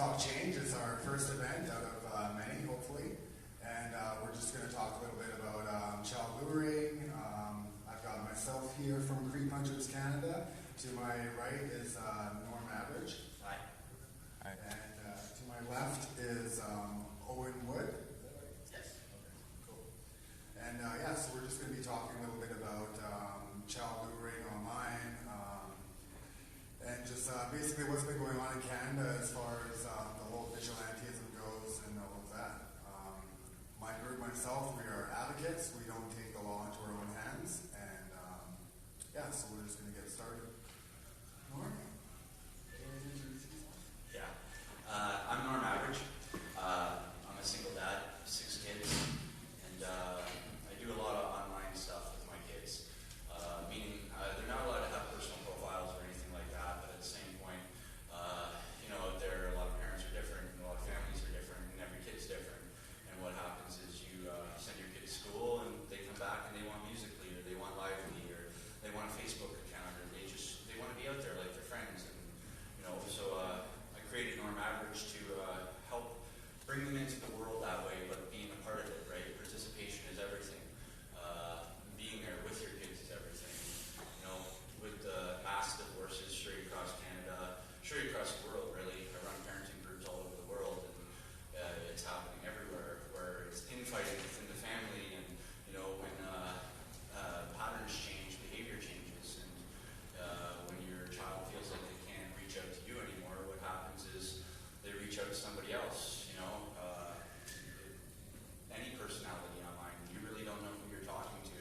Talk Change. It's our first event out of many, hopefully. And we're just going to talk a little bit about child luring. I've got myself here from Cree Punchers Canada. To my right is Norm Average. Hi. Hi. And to my left is Owen Wood. Yes. Cool. And so we're just going to be talking a little bit about child luring online. And just basically what's been going on in Canada as far as the whole vigilantism goes and all of that. My group, myself, we are advocates. We don't take the law into our own hands. And so we're just going to get started. Norm? Yeah. I'm Norm Average. I'm a single dad, 6 kids, and I do a lot of online stuff with my kids. Meaning they're not allowed to have personal profiles or anything like that, but at the same point, a lot of parents are different, and a lot of families are different, and every kid's different. And what happens is you send your kid to school, and they come back and they want Musical.ly, or they want Lively, or they want a Facebook account, or they want to be out there like their friends. And so I created Norm Average to help bring them into the world that way, but being a part of it, right? Participation is everything. Being there with your kids is everything. With the mass divorces straight across Canada, straight across the world, really. I run parenting groups all over the world, and it's happening everywhere, where it's infighting within the family, and when patterns change, behavior changes, and when your child feels like they can't reach out to you anymore, what happens is they reach out to somebody else. Any personality online, you really don't know who you're talking to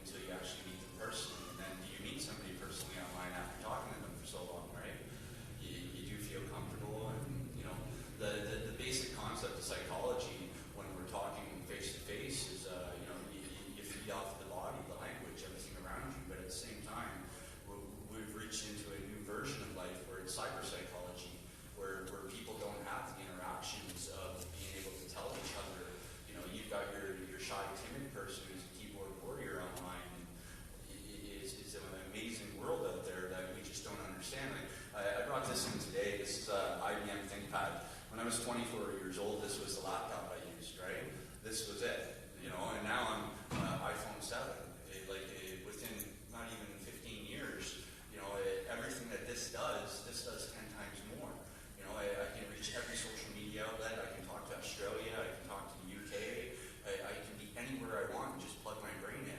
until you actually meet them personally. And then you meet somebody personally online after talking to them for so long, right? You do feel comfortable, and the basic concept of psychology when we're talking face to face is you feed off the body, the language, everything around you. But at the same time, we've reached into a new version of life where it's cyber psychology, where people don't have the interactions of being able to tell each other. You've got your shy, timid person who's a keyboard warrior online. And it's an amazing world out there that we just don't understand. I brought this in today. This is IBM ThinkPad. When I was 24 years old, this was the laptop I used, right? This was it, and now I'm iPhone 7. Within not even 15 years, everything that this does 10 times more. I can reach every social media outlet. I can talk to Australia. I can talk to the UK. I can be anywhere I want and just plug my brain in.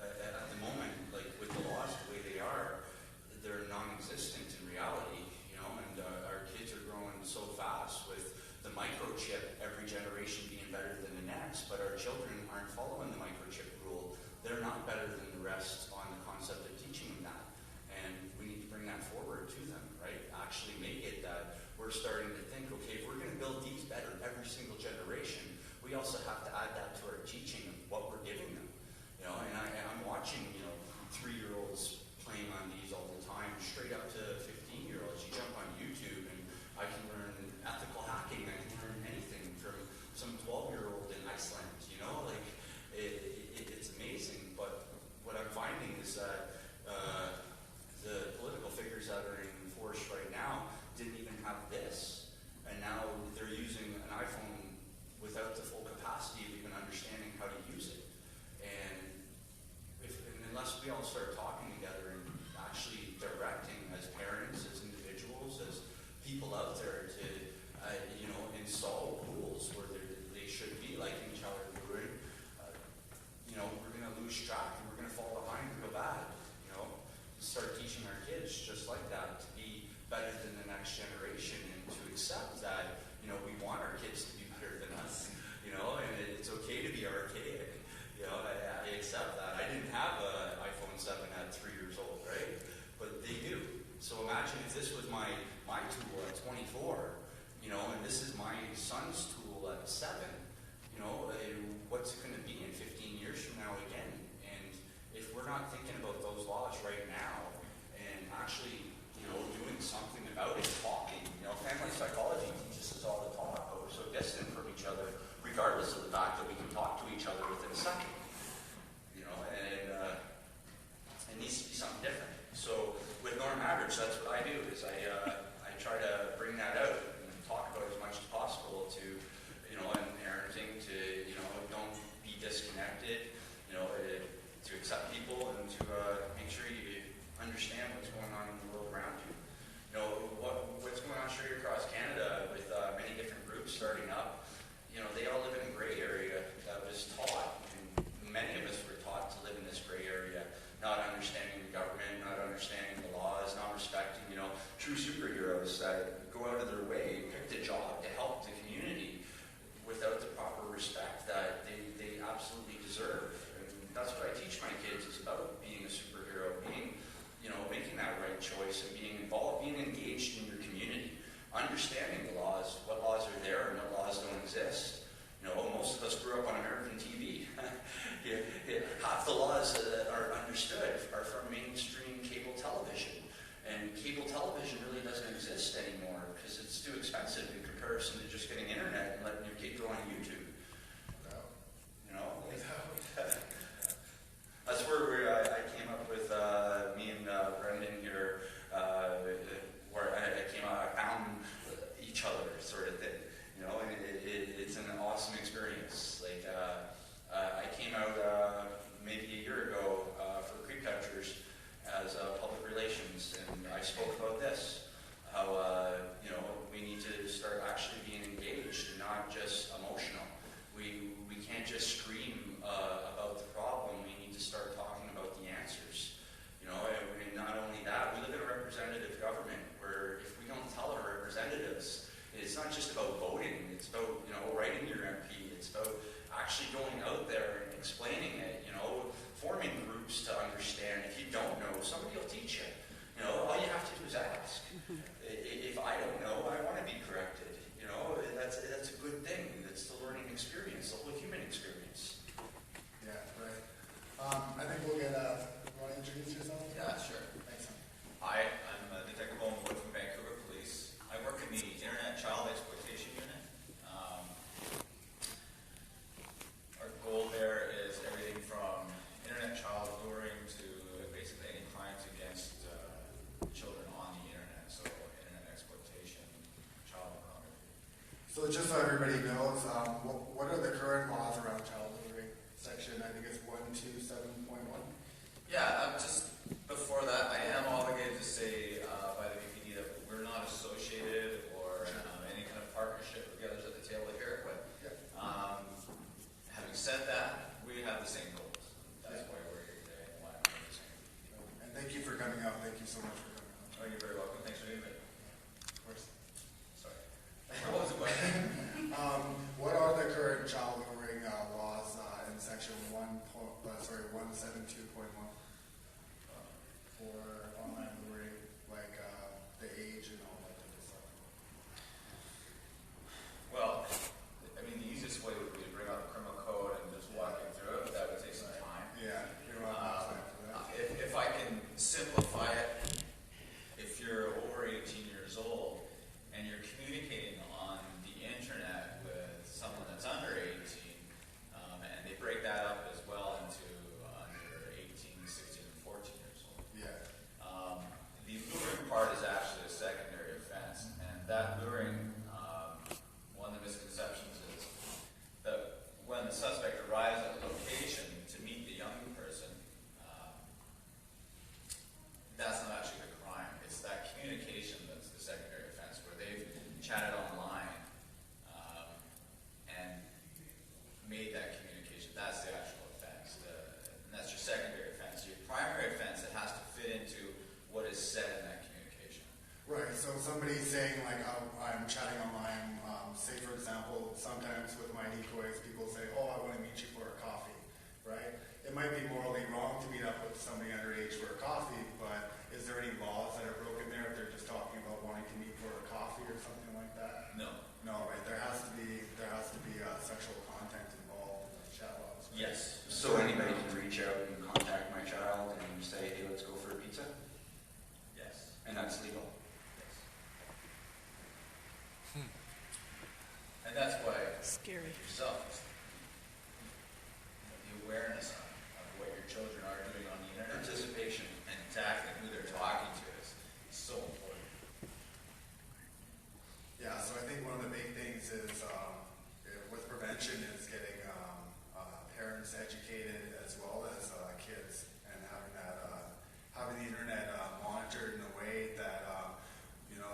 At the moment, like with the laws the way they are, they're non-existent in reality. And our kids are growing so fast with the microchip, every generation being better than the next. But our children aren't following the microchip rule. They're not better than the rest on the concept of teaching them that. And we need to bring that forward to them, right? Actually make it that we're starting to think, okay, if we're going to build these better every single generation, we also have to add that to our teaching of what we're giving them. And I'm watching, 3-year-olds playing on these all the time, straight up to 15-year-olds. You jump on YouTube and I can learn ethical hacking. I can learn anything from some 12-year-old in Iceland. It's amazing. But what I'm finding is that the political figures that are in force right now didn't even have this. And now they're using an iPhone without the full capacity of even understanding how to use it. And unless we all start talking together and actually directing as parents, as individuals, as people out there to, install rules where they should be, like in child luring, we're going to lose track and we're going to fall behind real bad. Start teaching our kids just like that to be better than the next generation and to accept that, we want our kids to be better than us, and it's okay to be archaic. I accept that. I didn't have an iPhone 7 at 3 years old, right? But they do. So imagine if this was my tool at 24, and this is my son's tool at 7, what's it going to be in 15 years from now again? And if we're not thinking about those laws right now and actually, doing something about it, talking, family psychology teaches us all the time how we're so distant from each other, regardless of the fact that we can talk to each other within a second. And it needs to be something different. So with Norm Average, that's what I do, is I try to superheroes that go out of their way, pick the job to help the community without the proper respect that they absolutely deserve. And that's what I teach my kids, is about being a superhero, being, making that right choice and being involved, being engaged in your community, understanding the laws, what laws are there and what laws don't exist. Most of us grew up on American TV. Half the laws that are understood are from mainstream cable television. And cable television really doesn't exist anymore because it's too expensive in comparison to just getting internet and letting your kid go on YouTube. That's where I came up with me and Brendan here, where I came out, I found each other sort of thing. And it's an awesome experience. Like, I came out maybe a year ago for Creek Catchers as public relations, and I spoke about this, how, we need to start actually being engaged and not just emotional. We can't just scream about the problem. We need to start talking about the answers. And not only that, we live in a representative government where if we don't tell our representatives, it's not just about voting, it's about, writing your MP, it's about actually going out there and explaining it, forming groups to understand. If you don't know, somebody will teach you. All you have to do is ask. If I don't know, I want to be corrected. That's a good thing. That's the learning experience, the whole human experience. Yeah, right. I think we'll get, want to introduce yourself? Yeah, sure. Thanks. Hi, I'm Detective Owen Wood from Vancouver Police. I work in the Internet Child Exploitation Unit. Our goal there is everything from internet child luring to basically any crimes against children on the internet, so internet exploitation, child pornography. So just so everybody knows, what are the current laws around child luring? Section, I think it's 127.1. Yeah, just before that, I am obligated to say by the VPD that we're not associated or any kind of partnership with the others at the table here. But having said that, we have the same goals. That's why we're here today and why I'm here the same. And thank you for coming out. Thank you so much for coming out. Oh, you're very welcome. Thanks for the invite. Of course. Sorry. What was the question? What are the current child luring laws in section 172.1 for online luring, like the age and all that type of stuff? Well, I mean, the easiest way would be to bring out the criminal code and just walk you through it, but that would take some time. Yeah, you don't have much time for that. If I can simplify it, if you're over 18 years old and you're communicating on the internet with someone that's under 18, and they break that up as well into under 18, 16, and 14 years old. Yeah. The luring part is actually a secondary offense, and that luring, one of the misconceptions is that when the suspect arrives at a location to meet the young person, that's not actually the crime. It's that communication that's the secondary offense, where they've chatted online and made that communication. That's the actual offense, and that's your secondary offense. Your primary offense, it has to fit into what is said in that communication. Right, so somebody's saying, like, I'm chatting online, say, for example, sometimes with my decoys, people say, oh, I want to meet you for a coffee, right? It might be morally wrong to meet up with somebody underage for a coffee, but is there any laws that are broken there if they're just talking about wanting to meet for a coffee or something like that? No. No, right, there has to be sexual content involved in the chat logs. Right? Yes. So anybody can reach out and contact my child and say, hey, let's go for a pizza? Yes. And that's legal. And that's why Scary. yourself, the awareness of what your children are doing on the internet, Participation. and exactly who they're talking to is so important. Yeah, so I think one of the big things is with prevention is getting parents educated as well as kids, and having the internet monitored in a way that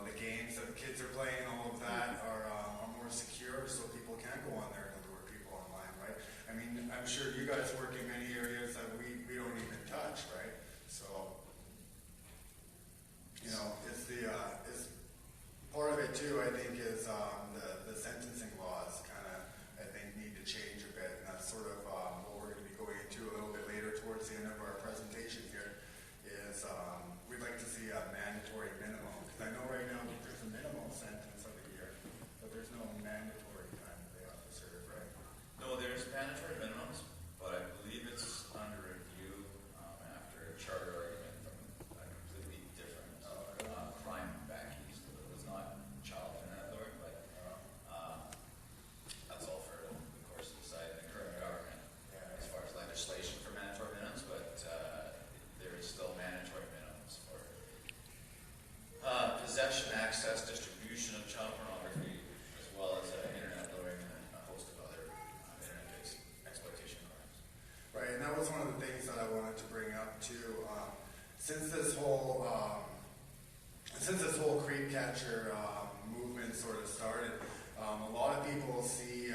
the games that the kids are playing and all of that are more secure, so people can go on there and lure people online, right? I mean, I'm sure you guys work in many areas that we don't even touch, right? So it's too, I think, is the sentencing laws kind of, I think, need to change a bit. And that's sort of what we're going to be going into a little bit later towards the end of our presentation here, is we'd like to see a mandatory minimum. Because I know right now that there's a minimum sentence of a year, but there's no mandatory time that they have to serve, right? No, there's mandatory minimums, but I believe it's under review after a charter argument from a completely different crime back east. It was not child internet lawyering, but that's all for the course to decide in the current government as far as legislation for mandatory minimums, but there is still mandatory minimums for possession, access, distribution of child pornography, as well as internet lawyering and a host of other internet-based exploitation crimes. Right, and that was one of the things that I wanted to bring up too. Since this whole creep catcher movement sort of started, a lot of people see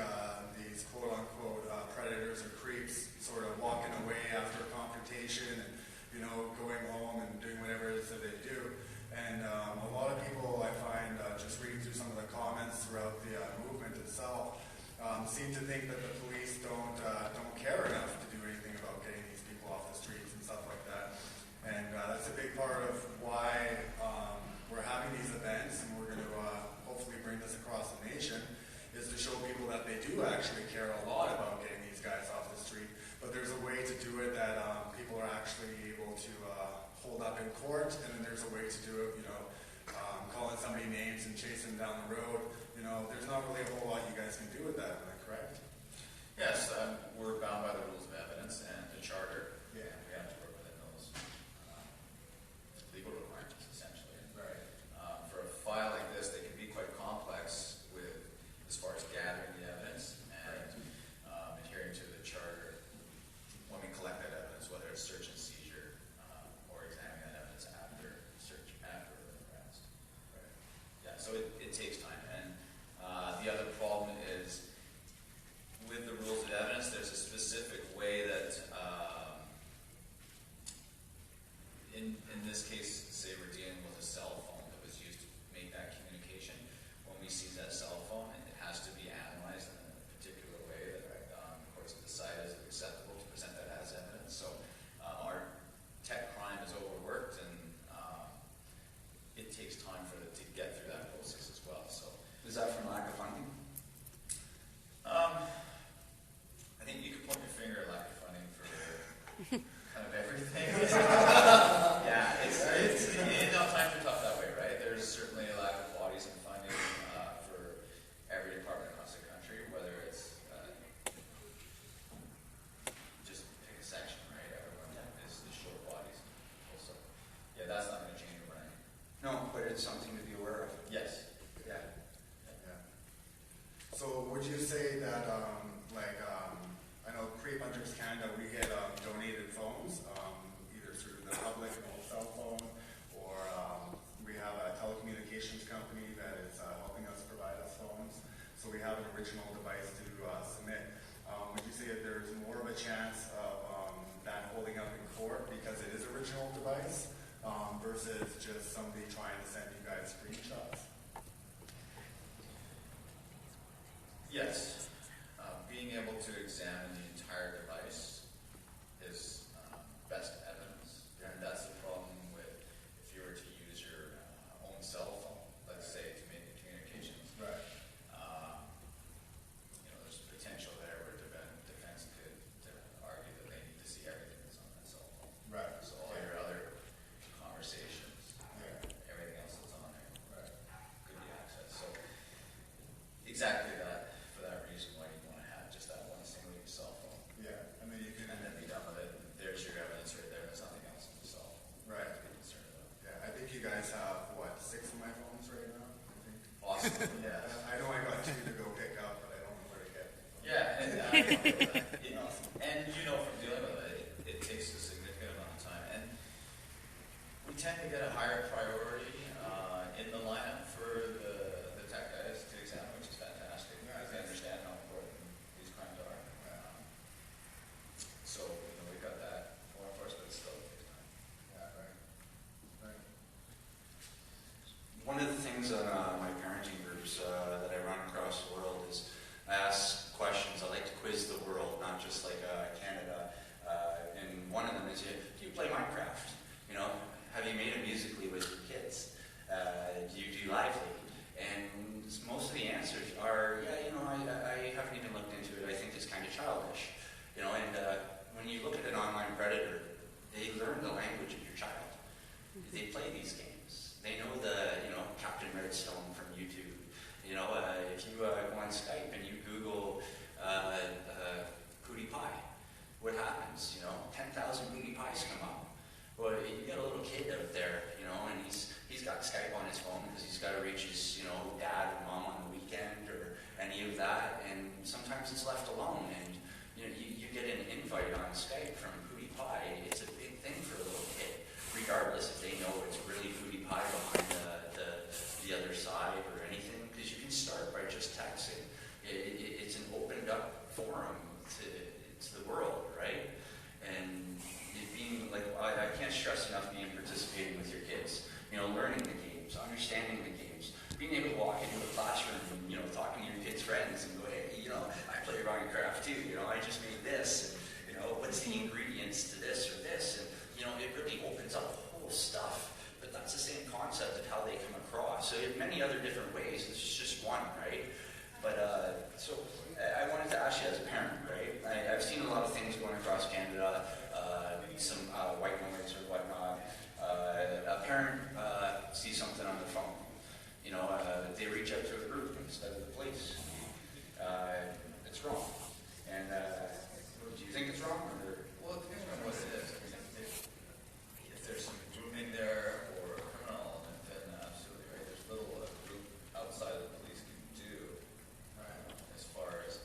these quote unquote predators or creeps sort of walking away after a confrontation and going home and doing whatever it is that they do. And a lot of people, I find, just reading through some of the comments throughout the movement itself, seem to think that the police don't care enough to do anything about getting these people off the streets and stuff like that. And that's a big part of why we're having these events, and we're going to hopefully bring this across the nation, is to show people that they do actually care a lot about getting these guys off the street. But there's a way to do it that people are actually able to hold up in court, and then there's a way to do it, calling somebody names and chasing them down the road. There's not really a whole lot you guys can do with that, am I correct? Yes, we're bound by the rules of evidence and the charter. Yeah. And we have to work within those legal requirements, essentially. Right. For a file like this, they can be quite complex as far as gathering the evidence and adhering to the charter when we collect that evidence, whether it's search and seizure or examining that evidence after arrest. Right. Yeah, so it takes time. And the other problem is with the rules of evidence, there's a specific way that, in this case, say we're dealing with a cell phone that was used to make that communication. When we seize that cell phone, it has to be analyzed in a particular way that courts have decided is acceptable to present that as evidence. So our tech crime is overworked, and it takes time to get through that process as well. So Is that from lack of funding? I think you could point your finger at lack of funding for kind of everything. Yeah, times are tough that way, right? There's certainly a lack of bodies and funding for every department across the country, whether it's just pick a section, right? Everyone is short bodies. Also, yeah, that's not going to change overnight. No, but it's something to be aware of. Yes. Yeah. Yeah. So would you say that, I know Creep Hunters Canada, we get donated phones, either through the public cell phone, or we have a telecommunications company that is helping us provide us phones. So we have an original device to submit. Would you say that there's more of a chance of that holding up in court because it is original device versus just somebody trying to send you guys screenshots? Yes. Being able to examine the entire device is best evidence. And that's the problem with if you were to use your own cell phone, let's say, to make the communications. Right. There's potential there where defense could argue that they need to see everything that's on that cell phone. Right. So all your other conversations, Yeah. everything else that's on there Right. could be accessed. So exactly that. For that reason, why you want to have just that one single use cell phone, Yeah. And then you can. and then be done with it. And there's your evidence right there. There's nothing else on the cell phone. Right. To be concerned about. Yeah. I think you guys have 6 of my phones right now. I think. Awesome. Yeah. I know I got 2 to go pick up, but I don't know where to get. Yeah, and I know that. Awesome. And from dealing with it takes a significant amount of time. And we tend to get a higher priority in the lineup for the tech guys to examine, which is fantastic. Yeah, Because they understand how important these crimes are. So we've got that going for us, but it still takes time. Yeah. Right. Right. One of the things that my parenting sometimes it's left alone, and you get an invite on Skype from Foodie Pie. It's a big thing for a little kid, regardless if they know it's really Foodie Pie behind the other side or anything, because you can start by just texting. It's an opened up forum to the world, right? And it being like, I can't stress enough being participating with your kids, learning the games, understanding the games, being able to walk into a classroom and, talking to your kids' friends and go, hey, I play Minecraft too, I just made this, and, what's the ingredients to this or this, and, it really opens up whole stuff, but that's the same concept of how they come across. So in many other different ways, this is just one, right? But, so I wanted to ask you as a parent, right? I've seen a lot of things going across Canada, some white noise or whatnot. A parent sees something on their phone. They reach out to a group instead of the police. It's wrong. And do you think it's wrong? Or? Well, it depends on what it is. I mean, if there's some grooming there or a criminal element, then absolutely right. There's little a group outside of the police can do as far as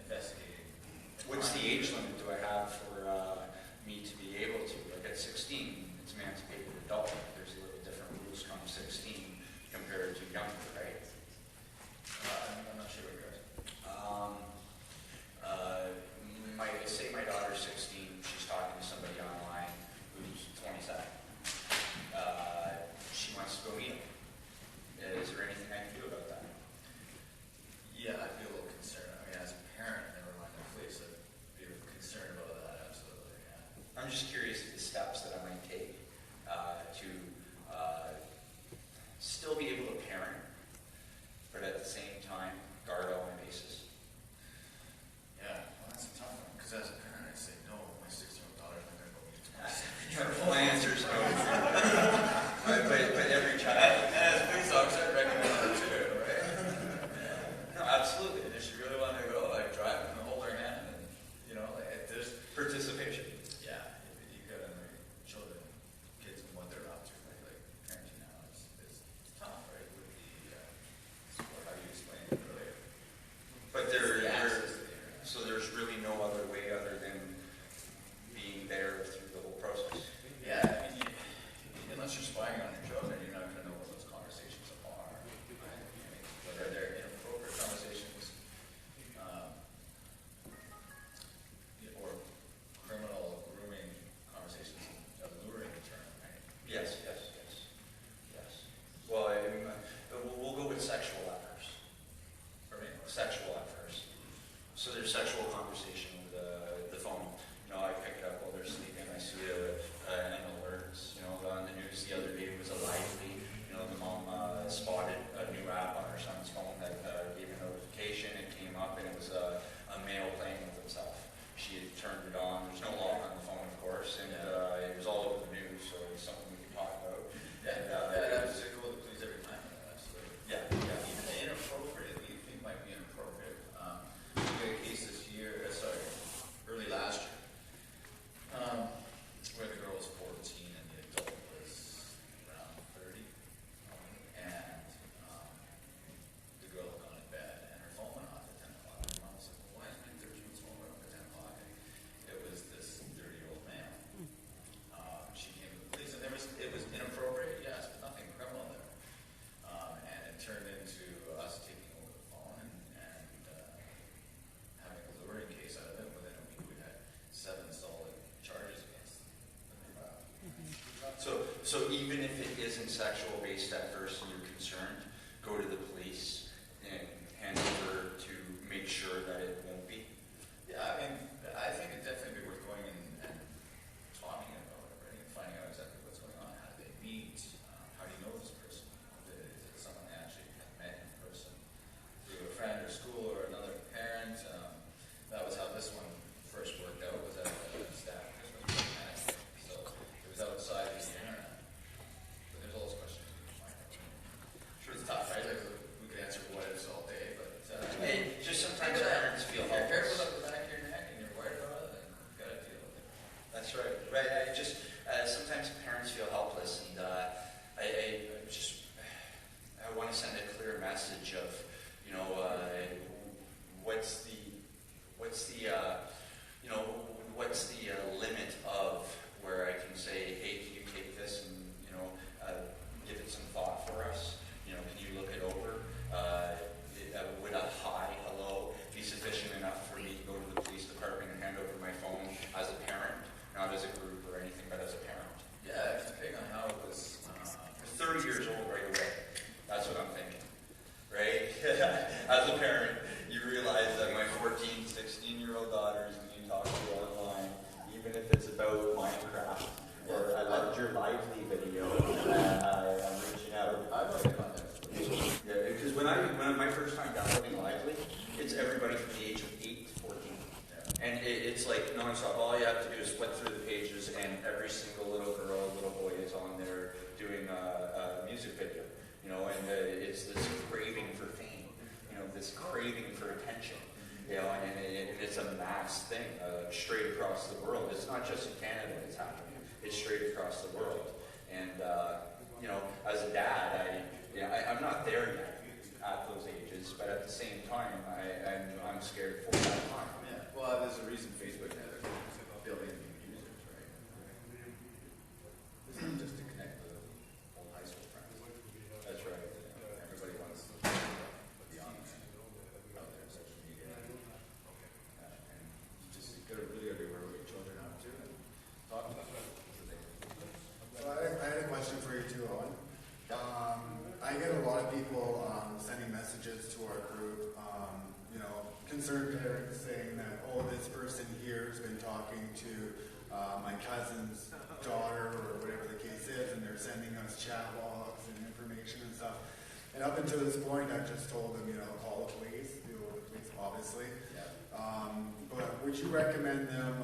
investigating. What's the age limit do I have for me to be able to? Like at 16, it's emancipated adult. There's a little different rules come 16 compared to younger, right? I'm not sure what you're asking. Say my daughter's 16, she's talking to somebody online who's 27. She wants to go meet him. Is there anything I can do about that? Yeah, I'd be a little concerned. I mean, as a parent, never mind the police, I'd be concerned about that, absolutely, yeah. I'm just curious of the steps that I might take to still be able to parent, but at the same time, guard all my bases. Yeah, well, that's a tough one, because as a parent, I say, no, my 16-year-old daughter's not going to go meet My answer is no. but every child. And as a police officer, I'd recommend her too, right? No, absolutely. And if she really wanted to go, I'd drive and hold her hand, and, there's Participation. yeah, you got to know your children, kids, and what they're up to. Like parenting now is tough, right? With the how you explained it earlier. But The access to the internet. so there's really no other way other than being there through the whole process. Yeah, I mean, unless you're spying on your children, you're not going to know what those conversations are. I mean, whether they're inappropriate conversations, or criminal grooming conversations, alluring term, right? Yes. Well, we'll go with sexual at first. For me, Sexual at first. So there's sexual conversation with the phone. I pick it up while they're sleeping. I see an alert. On the news the other day was a lively. The mom spotted a new app on her son's phone that gave a notification. It came up and it was a male playing with himself. She had turned it on. There's no lock on the phone, of course, and it was all over the news, so it was something we could talk about. that's a cool to please every time. Absolutely. Yeah. Even the inappropriate, that you think might be inappropriate. We had a case this year, early last year, where the girl was 14 and the adult was around 30. And the girl had gone to bed and her phone went off at 10 o'clock. Her mom was like, well, why is my 13-year-old's phone going off at 10 o'clock? And it was this 30-year-old male. She came to the police and it was inappropriate, yes, but nothing criminal there. And it turned into us taking over the phone and having a luring case out of it. Within a week, we had 7 solid charges against them. So even if it isn't sexual based at first and you're concerned, go to the police and hand over to make sure that it won't be. Yeah, I mean, I think it'd definitely be worth going and talking about it, right? And finding out exactly what's going on. How do they meet? How do you know this person? Is it someone they actually have met in person through a friend or school or another parent? That was how this one first worked out, was at a staff Christmas party. So it was outside the internet. But there's all those questions you can find out. Sure, it's tough, right? Like, we could answer what ifs all day, but And just sometimes parents feel if you're careful helpless. up the back of your neck and you're worried about it, then you've got to deal with it. That's right. Right. I just sometimes parents feel helpless, and I want to send a clear message of what's the what's the limit of where I can say, hey, can you take this and give it some thought for us? Can you look it over? Would a hi, hello be sufficient enough for me to go to the police department and hand over my phone as a parent, not as a group or anything, but as a parent? Yeah, depending on how it was. 30 years old right away. That's what I'm thinking, right? As a parent, you realize that my 14, 16-year-old daughter is being talked to online, even if it's about Minecraft or I loved your Lively video. I'm reaching out. I love the context. Yeah, because when my first time downloading Lively, it's everybody from the age of 8 to 14. Yeah. And it's like nonstop. All you have to do is flip through the pages, and every single little girl, little boy is on there doing a music video. And it's this craving for fame. This craving for attention. And it's a mass thing straight across the world. It's not just in Canada it's happening. It's straight across the world. And as a dad, I'm not there yet at those ages, but at the same time, I'm scared for that time. Yeah. Well, there's a reason Facebook had a billion users, right? It's not just to connect with old high school friends. That's right. Everybody wants to be on out there, social media. And you just got to really be aware of what your children are up to and talk about it. So I had a question for you too, Owen. I get a lot of people sending messages to our group, concerned parents saying that, oh, this person here has been talking to my cousin's daughter or whatever the case is, and they're sending us chat logs and information and stuff. And up until this point, I've just told them, call the police, deal with the police, obviously. Yeah. But would you recommend them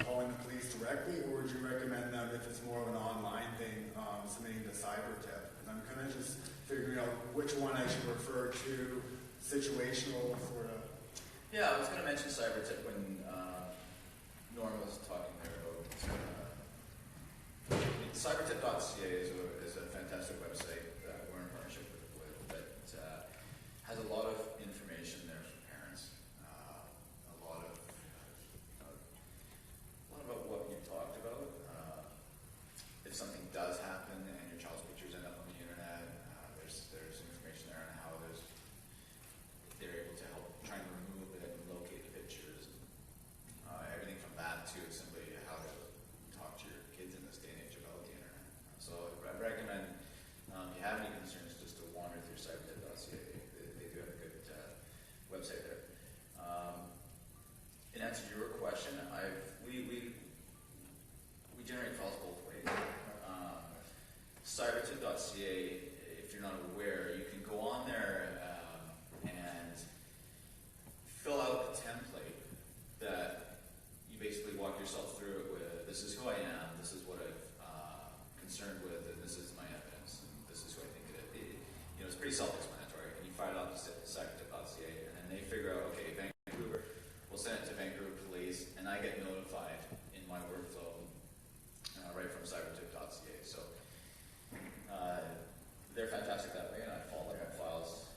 calling the police directly, or would you recommend them, if it's more of an online thing, submitting to CyberTip? Because I'm kind of just figuring out which one I should refer to, situational sort of. Yeah, I was going to mention CyberTip when Norm was talking there about cybertip.ca is a fantastic website that we're in partnership with that has a lot of information there for parents. A lot about what you talked about. If something does happen and your child's pictures end up on the internet, there's information there on how they're able to help try and remove it and locate the pictures. Everything from that to simply how to talk to your kids in this day and age about the internet. So I recommend, if you have any concerns, just to wander through cybertip.ca. They do have a good website there. In answer to your question, we generate files both ways. Cybertip.ca, if you're not aware, you can go on there and fill out a template that you basically walk yourself through it with. This is who I am, this is what I'm concerned with, and this is my evidence, and this is who I think it is. It's pretty self-explanatory, and you file it out to cybertip.ca, and then they figure out, okay, Vancouver, we'll send it to Vancouver Police, and I get notified in my workflow right from cybertip.ca. So they're fantastic that way, and I have files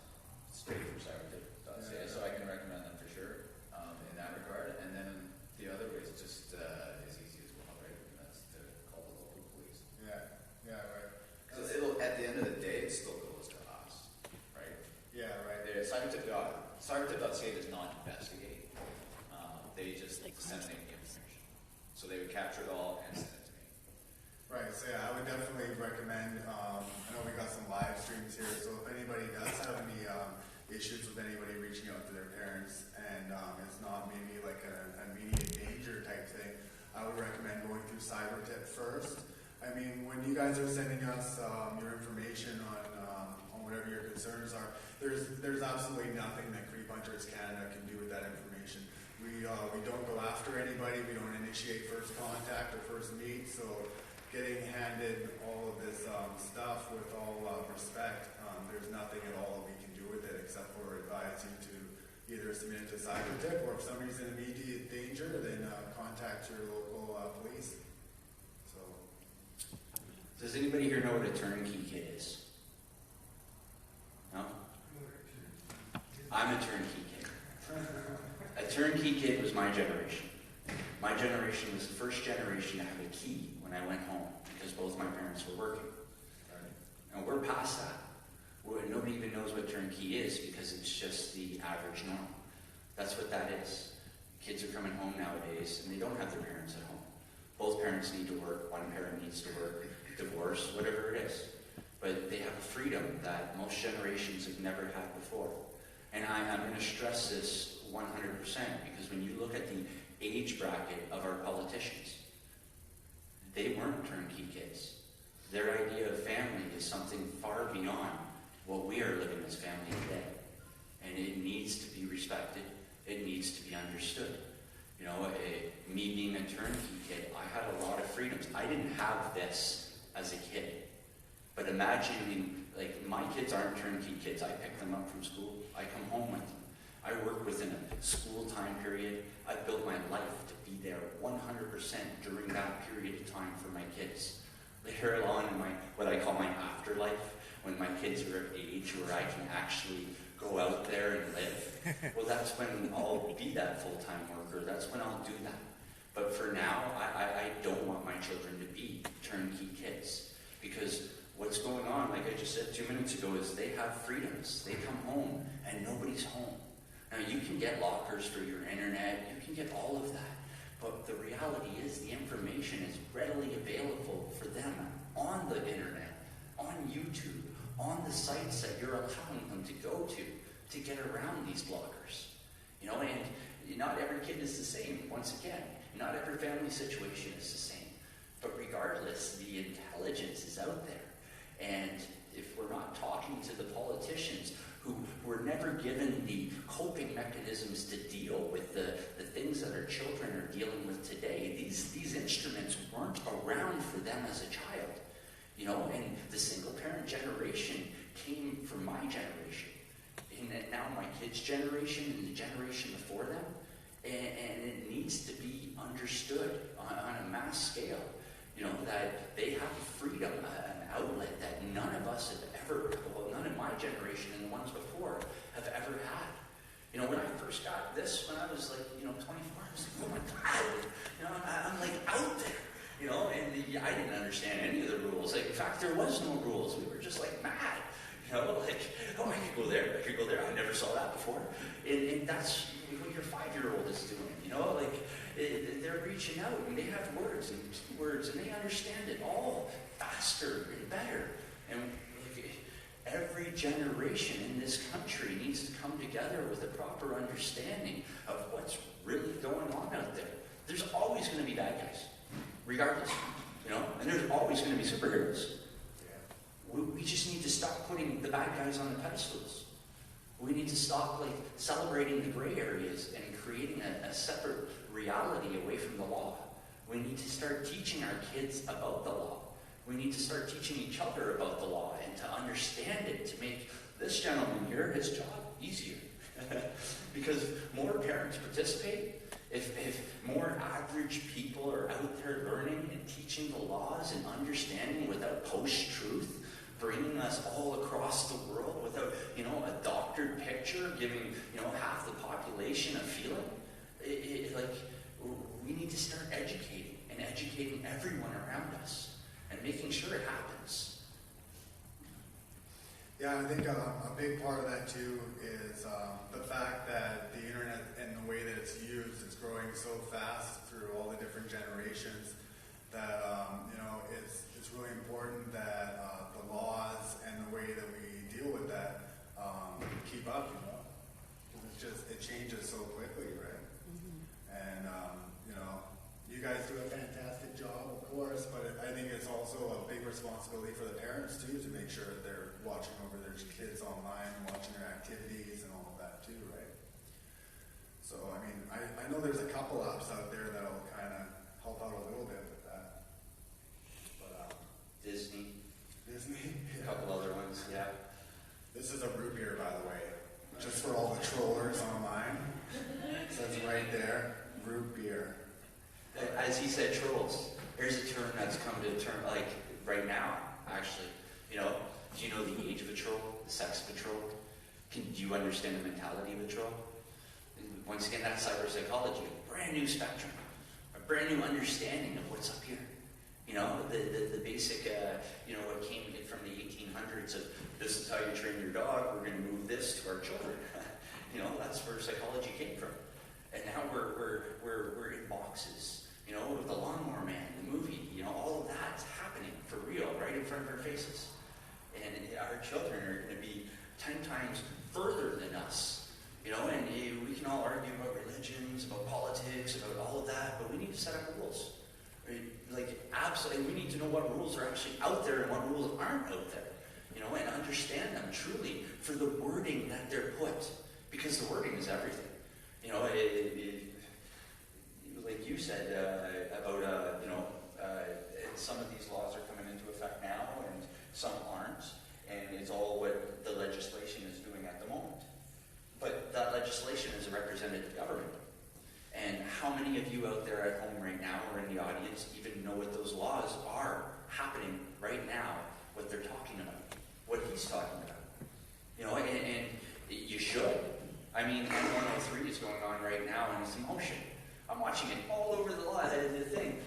straight from cybertip.ca, so I can recommend them for sure in that regard. And then the other way is just as easy as well, right? And that's to call the local police. Yeah, right. Because at the end of the day, it still goes to us, right? Yeah, right. Cybertip.ca does not investigate. They just disseminate the information. So they would capture it all and send it to me. Right, so yeah, I would definitely recommend, I know we got some live streams here, so if anybody does have any issues with anybody reaching out to their parents and it's not maybe like an immediate danger type thing, I would recommend going through CyberTip first. I mean, when you guys are sending us your information on whatever your concerns are, there's absolutely nothing that Creep Hunters Canada can do with that information. We don't go after anybody, we don't initiate first contact or first meet, so getting handed all of this stuff with all respect, there's nothing at all that we can do with it except for advise you to either submit it to CyberTip, or if somebody's in immediate danger, then contact your local police. So, Does anybody here know what a turnkey kit is? No? I'm a turnkey kid. A A turnkey kid was my generation. My generation was the first generation to have a key when I went home because both my parents were working. And we're past that. Nobody even knows what turnkey is because it's just the average norm. That's what that is. Kids are coming home nowadays and they don't have their parents at home. Both parents need to work, one parent needs to work, divorce, whatever it is. But they have a freedom that most generations have never had before. And I'm going to stress this 100% because when you look at the age bracket of our politicians, they weren't turnkey kids. Their idea of family is something far beyond what we are living as family today. And it needs to be respected. It needs to be understood. You know, me being a turnkey kid, I had a lot of freedoms. I didn't have this as a kid. But imagining, like, my kids aren't turnkey kids. I pick them up from school. I come home with them. I work within a school time period. I built my life to be there 100% during that period of time for my kids. Later on in my, what I call my afterlife, when my kids are at age where I can actually go out there and live, well, that's when I'll be that full-time worker. That's when I'll do that. But for now, I don't want my children to be turnkey kids. Because what's going on, like I just said 2 minutes ago, is they have freedoms. They come home and nobody's home. Now, you can get lockers for your internet. You can get all of that. But the reality is the information is readily available for them on the internet, on YouTube, on the sites that you're allowing them to go to get around these bloggers. You know, and not every kid is the same. Once again, not every family situation is the same. But regardless, the intelligence is out there. And if we're not talking to the politicians who were never given the coping mechanisms to deal with the things that our children are dealing with today, these instruments weren't around for them as a child. You know, and the single parent generation came from my generation. And now my kids' generation and the generation before them. And it needs to be understood on a mass scale. You know, that they have freedom, an outlet that none of us have ever, well, none of my generation and the ones before have ever had. You know, when I first got this, when I was like, 24, I was like, oh my God, I'm like out there. You know, and I didn't understand any of the rules. Like, in fact, there was no rules. We were just like mad. You know, like, oh, I could go there, I could go there. I never saw that before. And that's what your 5-year-old is doing. You know, like, they're reaching out and they have words and keywords and they understand it all faster and better. And like, every generation in this country needs to come together with a proper understanding of what's really going on out there. There's always going to be bad guys, regardless, and there's always going to be superheroes. We just need to stop putting the bad guys on the pedestals. We need to stop celebrating the gray areas and creating a separate reality away from the law. We need to start teaching our kids about the law. We need to start teaching each other about the law and to understand it, to make this gentleman here, his job, easier. Because more parents participate, if more average people are out there learning and teaching the laws and understanding without post-truth, bringing us all across the world without, a doctored picture, giving, half the population a feeling, we need to start educating and educating everyone around us and making sure it happens. Yeah, I think a big part of that too is the fact that the internet and the way that it's used is growing so fast through all the different generations that it's really important that the laws and the way that we deal with that keep up. Because it changes so quickly, right? Mm-hmm. And you guys do a fantastic job, of course, but I think it's also a big responsibility for the parents too to make sure that they're watching over their kids online and watching their activities and all of that too, right? So, I mean, I know there's a couple apps out there that'll kind of help out a little bit with that. But Disney. Yeah. A couple other ones, yeah. This is a root beer, by the way, just for all the trollers online. It says right there, root beer. As he said, trolls. Here's a term that's come to term, right now, actually. Do you know the age of a troll, the sex of a troll? Do you understand the mentality of a troll? once again, that's cyber psychology, a brand new spectrum, a brand new understanding of what's up here. You know, the basic, what came from the 1800s of this is how you train your dog, we're going to move this to our children. That's where psychology came from. And now we're in boxes, with the Lawnmower Man, the movie, all of that's happening for real, right in front of our faces. And our children are going to be 10 times further than us, and we can all argue about religions, about politics, about all of that, but we need to set up rules. Absolutely, we need to know what rules are actually out there and what rules aren't out there, and understand them truly for the wording that they're put, because the wording is everything. Like you said about, some of these laws are coming into effect now and some aren't, and it's all what the legislation is doing at the moment. But that legislation is a representative government. And how many of you out there at home right now or in the audience even know what those laws are happening right now, what they're talking about, what he's talking about? And you should. I mean, M103 is going on right now and it's in motion. I'm watching it all over the law, the thing.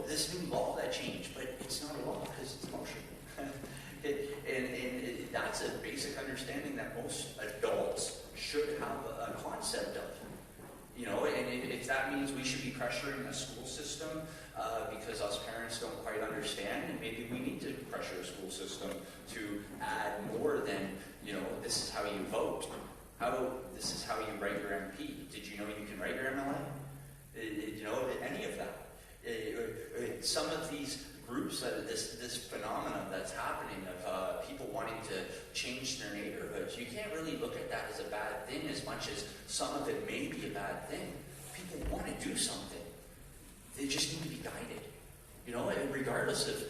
This new law that changed, but it's not a law because it's in motion. And that's a basic understanding that most adults should have a concept of. And if that means we should be pressuring a school system because us parents don't quite understand, and maybe we need to pressure a school system to add more than, this is how you vote. This is how you write your MP. Did you know you can write your MLA? Any of that. Some of these groups, this phenomenon that's happening of people wanting to change their neighborhoods, you can't really look at that as a bad thing as much as some of it may be a bad thing. People want to do something. They just need to be guided. And regardless of,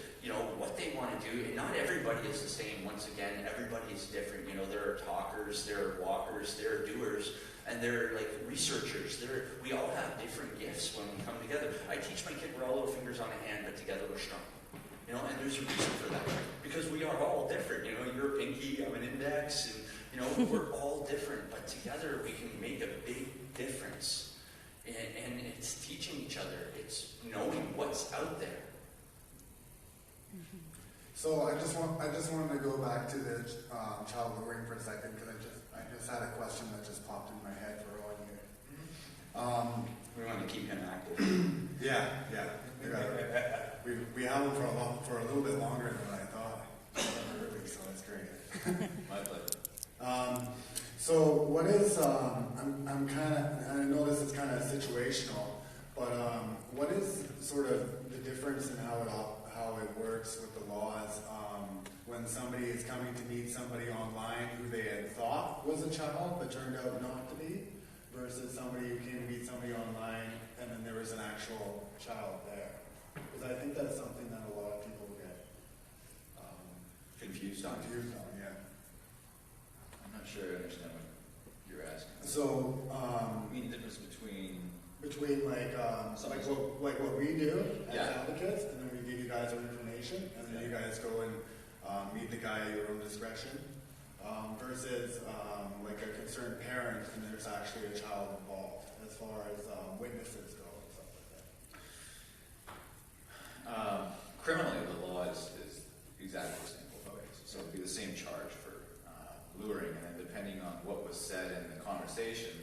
what they want to do, and not everybody is the same. Once again, everybody is different. There are talkers, there are walkers, there are doers, and there are researchers. We all have different gifts when we come together. I teach my kid we're all little fingers on a hand, but together we're strong. And there's a reason for that. Because we are all different. You're a pinky, I'm an index, and we're all different, but together we can make a big difference. And it's teaching each other. It's knowing what's out there. So I just wanted to go back to the child luring for a second, because I just had a question that just popped in my head for all you. We want to keep him active. Yeah. We have him for a little bit longer than I thought. Early, so that's great. My pleasure. So what is I'm kind of, I know this is kind of situational, but what is sort of the difference in how it works with the laws when somebody is coming to meet somebody online who they had thought was a child but turned out not to be, versus somebody who came to meet somebody online and then there was an actual child there? Because I think that's something that a lot of people get Confused on. Yeah. I'm not sure I understand what you're asking. So, You mean the difference between like what we do as Yeah. advocates, and then we give you guys our information, and then you guys go and meet the guy at your own discretion, versus like a concerned parent, and there's actually a child involved, as far as witnesses go and stuff like that. Criminally, the law is exactly the same both ways. So it would be the same charge for luring, and then depending on what was said in the conversation,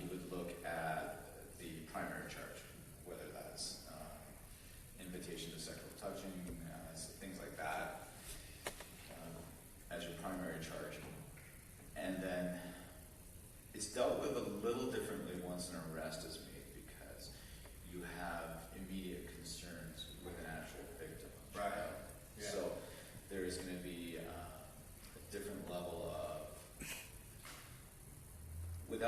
you would look at the primary charge, whether that's invitation to sexual touching, things like that, as your primary charge. And then it's dealt with a little differently once an arrest is made, because you have immediate concerns with an actual victim. Right. Yeah. So there is going to be a different level of, with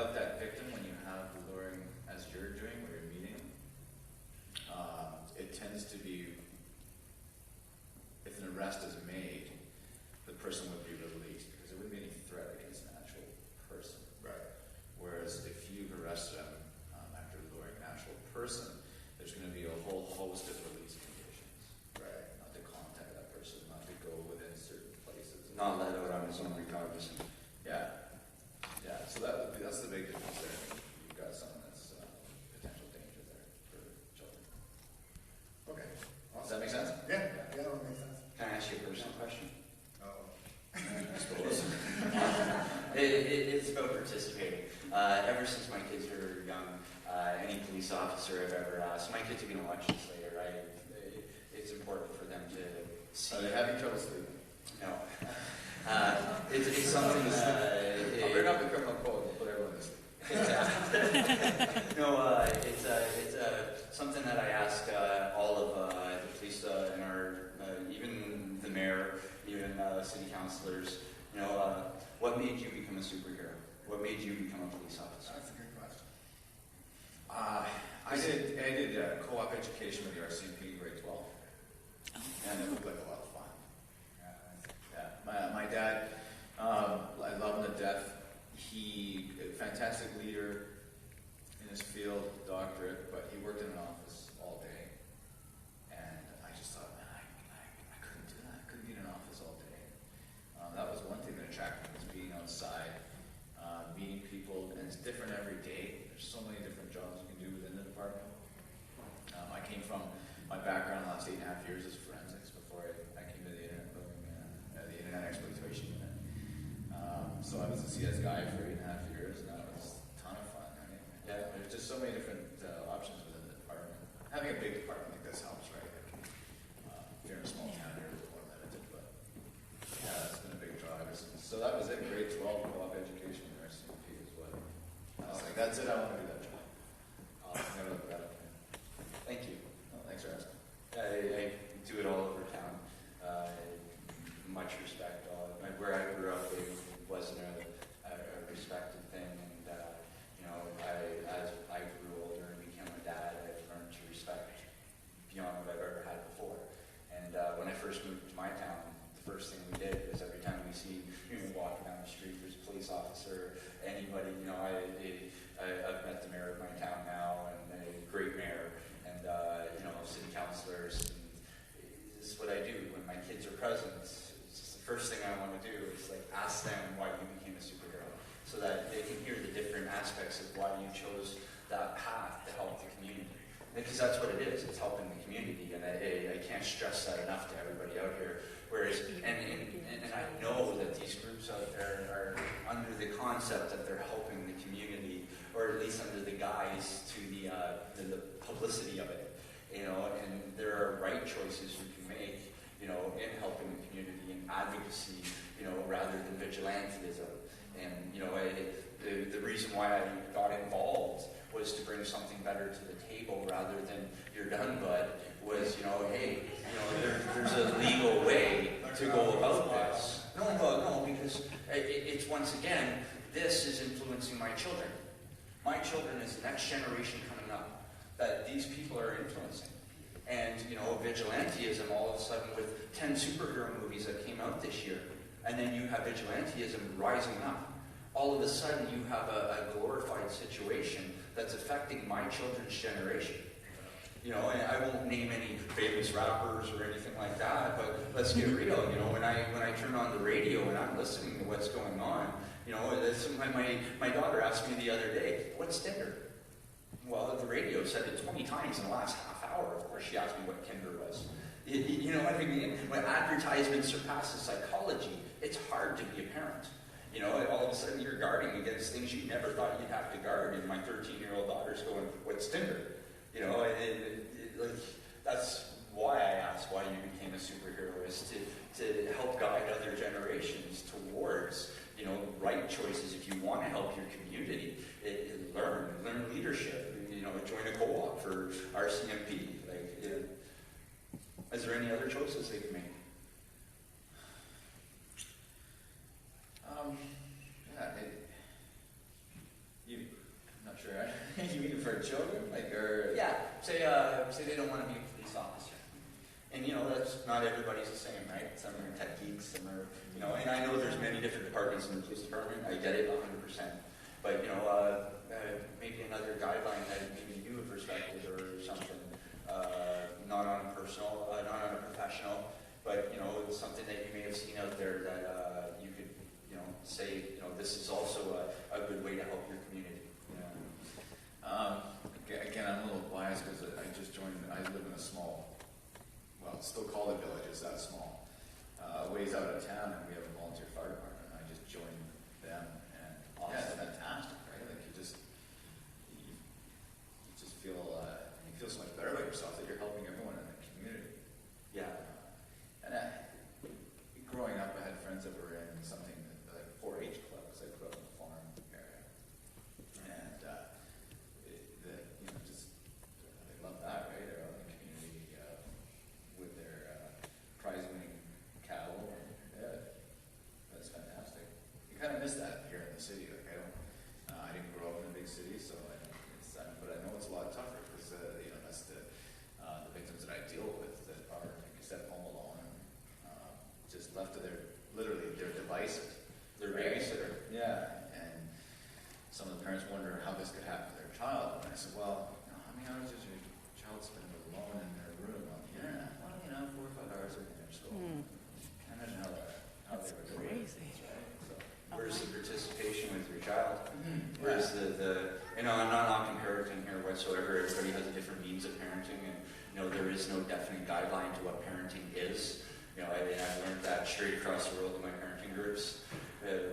It's about participating. Ever since my kids were young, any police officer I've ever asked, my kids are going to watch this later, right? It's important for them to see. Are they having trouble sleeping? No. It's something I'll bring up the criminal code and put everyone to sleep. No, it's something that I ask all of the police and our, even the mayor, even city councilors, what made you become a superhero? What made you become a police officer? That's a good question. I did co-op education with the RCMP grade 12, and it looked like a lot of fun. Yeah, my dad, I love him to death. He, a fantastic leader in his field, doctorate, but he worked in an office all day. And I just thought, man, I couldn't do that. I couldn't be in an office all day. That was one thing that attracted me, was being outside, meeting people, and it's different every day. There's so many different jobs you can do within the department. I came from, my background the last 8.5 years is forensics before I came to the internet building, the internet exploitation unit. So I was a CS guy for 8.5 years, and that was a ton of fun. Right? Yeah, there's just so many different options within the department. Having a big department like this helps, right? If you're in a small town, you're a little more limited, but yeah, that's been a big draw ever since. So that was it, grade 12 co-op education at RCMP is what. I was like, that's it, I want to do that job. I'll never look back. Thank you. Oh, thanks for asking. I do it all over town. Much respect. Where I grew up, it wasn't a respected thing, and as I grew older and became a dad, I've learned to respect beyond what I've ever had before. And when I first moved to my town, the first thing we did was every time we see walking down the street, there's a police officer, anybody. I've met the mayor of my town now, and a great mayor, and city councilors. And this is what I do when my kids are present. First thing I want to do is ask them why you became a superhero, so that they can hear the different aspects of why you chose that path to help the community. Because that's what it is, it's helping the community, and I can't stress that enough to everybody out here. Whereas, and I know that these groups out there are under the concept that they're helping the community, or at least under the guise to the publicity of it, and there are right choices you can make, in helping the community and advocacy, rather than vigilantism. And, the reason why I got involved was to bring something better to the table rather than you're done, bud, was, hey, there's a legal way to go about this. No, because it's once again, this is influencing my children. My children is the next generation coming up that these people are influencing. And, vigilantism all of a sudden with 10 superhero movies that came out this year, and then you have vigilantism rising up. All of a sudden you have a glorified situation that's affecting my children's generation. And I won't name any famous rappers or anything like that, but let's get real. When I turn on the radio and I'm listening to what's going on, my daughter asked me the other day, what's Tinder? Well, the radio said it 20 times in the last half hour. Of course, she asked me what Tinder was. You know what I mean? When advertisement surpasses psychology, it's hard to be a parent. All of a sudden you're guarding against things you never thought you'd have to guard. And my 13-year-old daughter's going, what's Tinder? That's why I asked why you became a superhero, is to help guide other generations towards, right choices. If you want to help your community, learn leadership. Join a co-op for RCMP. Is there any other choices they can make? I'm not sure. You mean for children, Yeah. Say they don't want to be a police officer, and that's not everybody's the same, right? Some are tech geeks, some are, and I know there's many different departments in the police department. I get it 100%, but maybe another guideline that maybe you have respected or something, not on a personal, not on a professional, but something that you may have seen out there that you could say this is also a good way to help your community. Again, I'm a little biased because I just joined. I live in a small, it's still called a village. It's that small, ways out of town, and we have a volunteer fire department. I just joined them, police, so but I know it's a lot tougher because that's the victims that I deal with that are, like you said, home alone and just left to literally their devices, their babysitter. Yeah, and some of the parents wonder how this could happen to their child. And I said, well, how many hours does your child spend alone in their room on the internet? Well, 4 or 5 hours a day or so. Can't imagine how they were doing it. Crazy. Right? So, Where's the participation with your child? yeah. Where's the I'm not knocking parenting here whatsoever. Everybody has a different means of parenting, and there is no definite guideline to what parenting is. I learned that straight across the world in my parenting groups.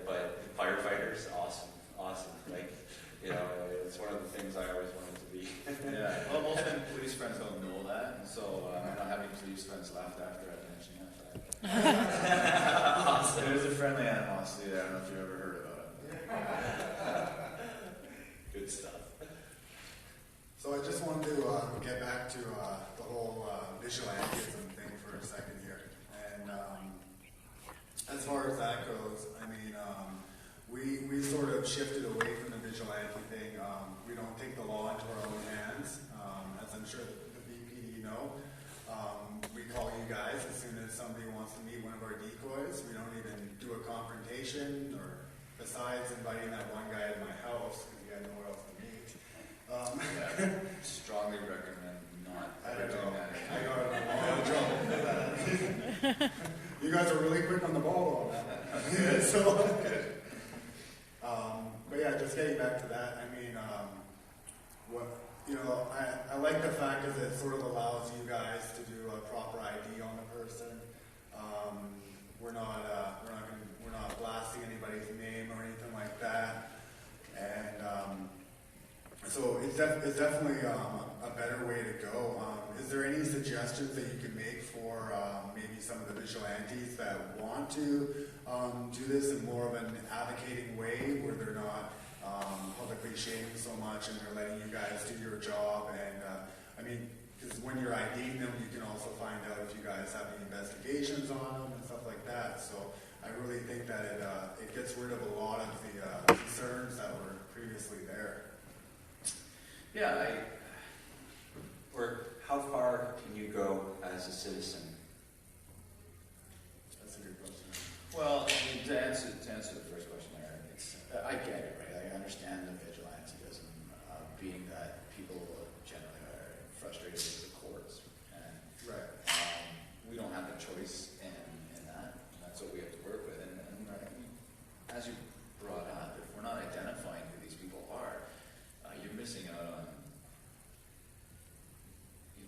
But firefighters, awesome. Like, it's one of the things I always wanted to be. Yeah. Well, most of my police friends don't know that, and so I'm not having police friends laughed after I mentioned that. Awesome. There's a friendly animosity there. I don't know if you've ever heard about it. Good stuff. So I just wanted to get back to the whole vigilantism thing for a second here. And as far as that goes, I mean, we sort of shifted away from the vigilante thing. We don't take the law into our own hands, as I'm sure the BPD know. We call you guys as soon as somebody wants to meet one of our decoys. We don't even do a confrontation, or besides inviting that one guy to my house because he had nowhere else to meet. Strongly recommend not I don't doing know. that. I got in a lot of trouble for that. You guys are really quick on the ball on that. So, but yeah, just getting back to that. I mean, I like the fact that it sort of allows you guys to do a proper ID on the person. We're not blasting anybody's name or anything like that, and so it's definitely a better way to go. Is there any suggestions that you can make for maybe some of the vigilantes that want to do this in more of an advocating way, where they're not publicly shaming so much and they're letting you guys do your job? And I mean, because when you're IDing them, you can also find out if you guys have any investigations on them and stuff like that. So I really think that it gets rid of a lot of the concerns that were previously there. Yeah, Or how far can you go as a citizen? That's a good question. well, I mean, to answer the first question there, I get it, right? I understand the vigilantism, being that people generally are frustrated with the courts, and Right. we don't have a choice in that. That's what we have to work with. And as you brought up, if we're not identifying who these people are, you're missing out on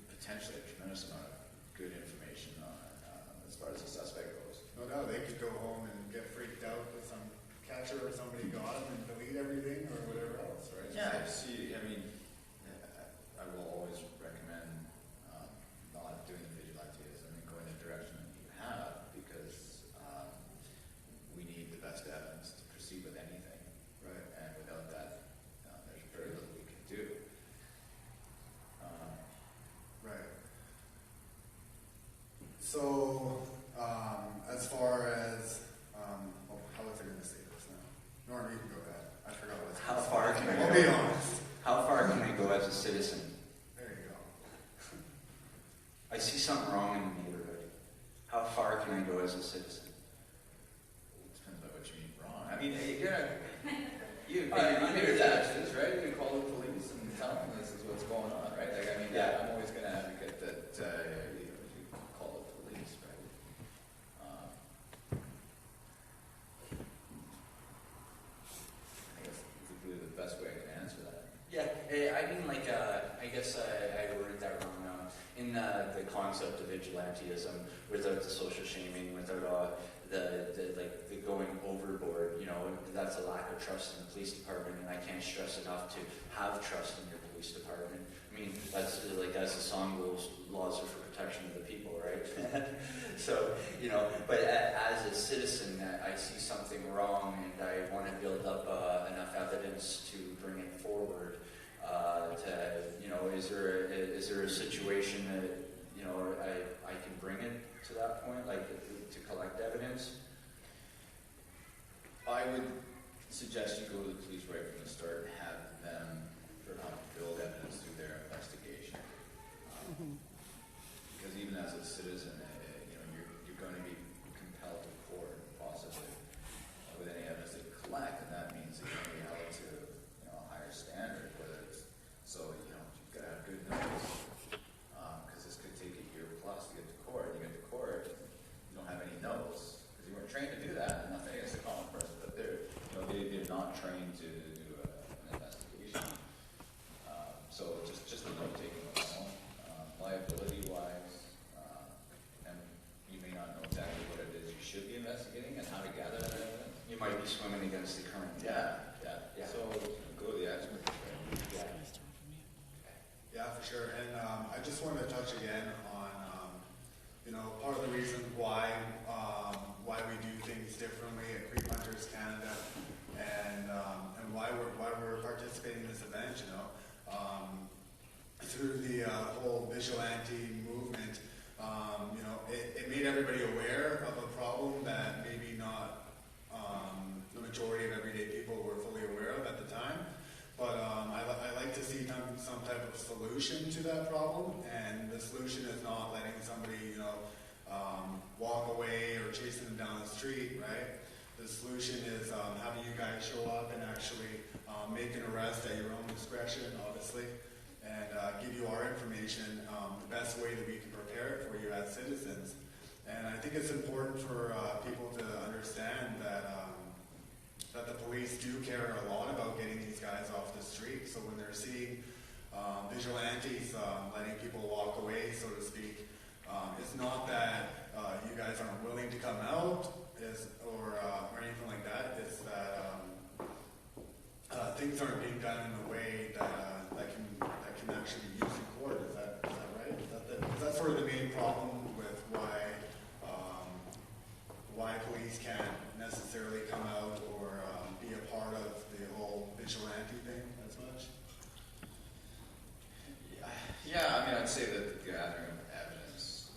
potentially a tremendous amount of good information as far as the suspect goes. No doubt they could go home and get freaked out with some catcher or somebody got them and delete everything or whatever else, right? Yeah, I mean, I will always recommend not doing the vigilantism and going the direction that you have, because we need the best evidence to proceed with anything. Right. And without that, there's very little we can do. Right. So, as far as, how was I going to say this now? Norm, you can go ahead. I forgot what I was How gonna say. far can I I'll go? be honest. How far can I go as a citizen? There you go. I see something wrong in the neighborhood. How far can I go as a citizen? It depends on what you mean wrong. I mean, you Under pay your that. taxes, right? You call the police and tell them this is what's going on, right? Like, I mean, Yeah. I'm always going to advocate that you call the police, right? I guess it's really the best way I can answer that. Yeah, I mean, like, I guess I worded that wrong. In the concept of vigilantism, without the social shaming, without the going overboard, that's a lack of trust in the police department, and I can't stress enough to have trust in your police department. I mean, that's like, as the song goes, laws are for protection of the people, right? So, but as a citizen, I see something wrong, and I want to build up enough evidence to bring it forward. Is there a situation that I can bring it to that point, like to collect evidence? I would suggest you go to the police right from the start and have them for how to build evidence through their investigation. Because even as a citizen, you're going to be compelled to court possibly with any evidence they collect, and that means you're going to be held to a higher standard. Whether it's you've got to have good notice, because this could take a year plus to get to court. You get to court, you don't have any notes because you weren't trained to do that. And nothing against the common person, but they're not trained to do an investigation. So just the note taking alone, liability-wise, and you may not know exactly what it is you should be investigating and how to gather that evidence. You might be swimming against the current. Yeah. So go to the expert. Yeah, for sure. And I just wanted to touch again on, part of the reason why we do things differently at Creep Hunters Canada, and why we're participating in this event. Through the whole vigilante movement, it made everybody aware of a problem that maybe not the majority of everyday people were fully aware of at the time. But I like to see some type of solution to that problem, and the solution is not letting somebody, walk away or chasing them down the street, right? The solution is having you guys show up and actually make an arrest at your own discretion, obviously, and give you our information the best way that we can prepare it for you as citizens. And I think it's important for people to understand that the police do care a lot about getting these guys off the street. So when they're seeing vigilantes letting people walk away, so to speak, it's not that you guys aren't willing to come out or anything like that. It's that things aren't being done in a way that can actually be used in court. Is that right? Is that sort of the main problem with why police can't necessarily come out or be a part of the whole vigilante thing as much? Yeah, I mean, I'd say that the gathering of evidence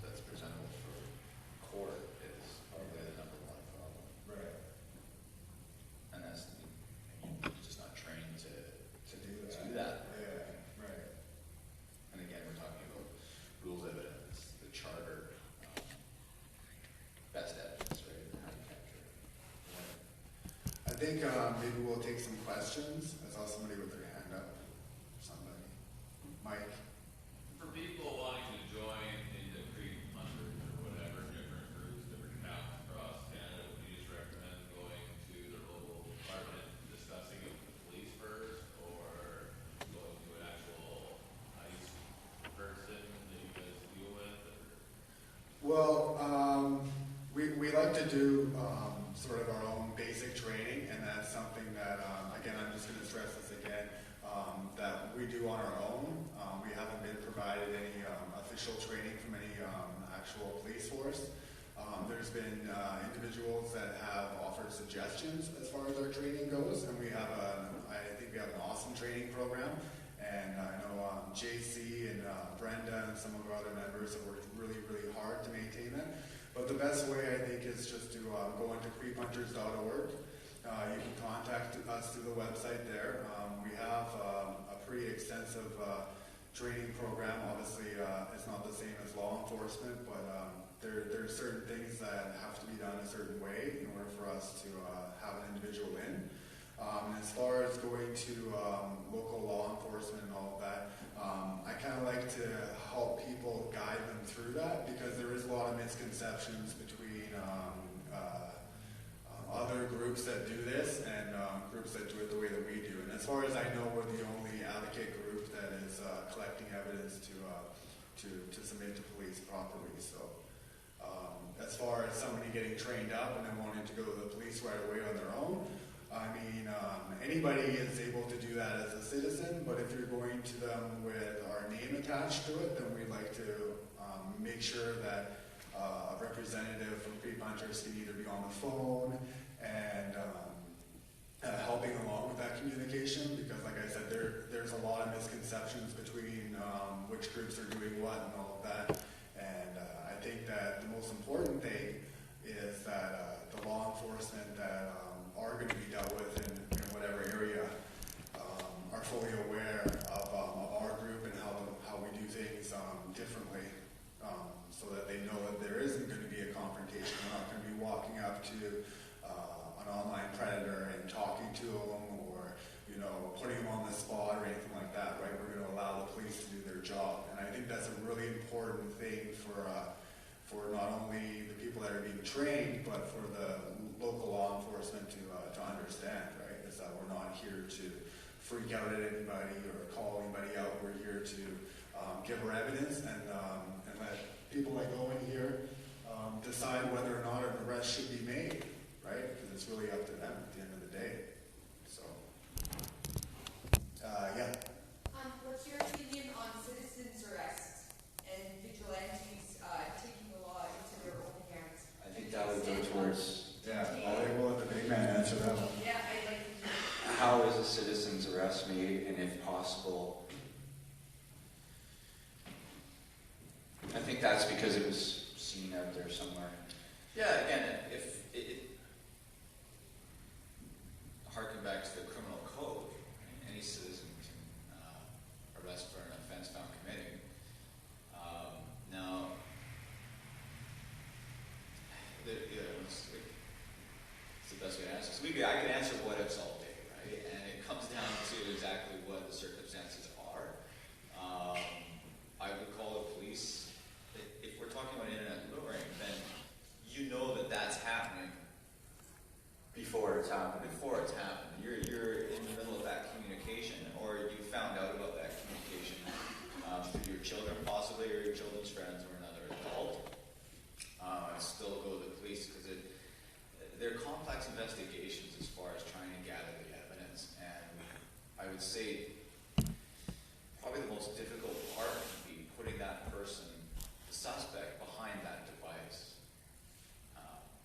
that's presentable for court is probably the number one problem. Right. And that's you're just not trained to do that. Yeah, right. And again, we're talking about rules of evidence, the charter, best evidence, right? How you capture it. I think maybe we'll take some questions. I saw somebody with their hand up. Somebody. Mike. For people wanting to join into Creep Hunters or whatever, different groups, different towns across Canada, would you just recommend going to the local department, discussing it with the police first, or going to an actual ICE person that you guys deal with? Well, we like to do sort of our own basic training, and that's something that, again, I'm just going to stress this again, that we do on our own. We haven't been provided any official training from any actual police force. There's been individuals that have offered suggestions as far as our training goes, and I think we have an awesome training program. And I know JC and Brenda and some of our other members have worked really, really hard to maintain that. But the best way, I think, is just to go into creephunters.org. You can contact us through the website there. We have a pretty extensive training program. Obviously, it's not the same as law enforcement, but there are certain things that have to be done a certain way in order for us to have an individual in. As far as going to local law enforcement and all of that, I kind of like to help people guide them through that, because there is a lot of misconceptions between other groups that do this and groups that do it the way that we do. And as far as I know, we're the only advocate group that is collecting evidence to submit to police properly. So as far as somebody getting trained up and then wanting to go to the police right away on their own, I mean, anybody is able to do that as a citizen, but if you're going to them with our name attached to it, then we'd like to make sure that a representative from Creep Hunters can either be on the phone and helping along with that communication, because like I said, there's a lot of misconceptions between which groups are doing what and all of that. And I think that the most important thing is that the law enforcement that are going to be dealt with in whatever area are fully aware to understand, right? Is that we're not here to freak out at anybody or call anybody out. We're here to give our evidence and let people that go in here decide whether or not an arrest should be made, right? Because it's really up to them at the end of the day. So, yeah. What's your opinion on citizens' arrests and vigilantes taking the law into their own hands? I think that would go towards Yeah, I will let the big man answer that one. Yeah, I'd like to hear. how is a citizen's arrest made, and if possible, I think that's because it was seen out there somewhere. Yeah, again, if it harken back to the criminal code, right? Any citizen can arrest for an offense found committing. Now, it's the best way to answer this. I can answer what ifs all day, right? And it comes down to exactly what the circumstances are. I would call the police. If we're talking about internet luring, then you know that that's happening Before it's happened. before it's happened. You're in the middle of that communication, or you found out about that communication through your children, possibly, or your children's friends, or another adult. I'd still go to the police because they're complex investigations as far as trying to gather the evidence, and I would say probably the most difficult part would be putting that person, the suspect, behind that device.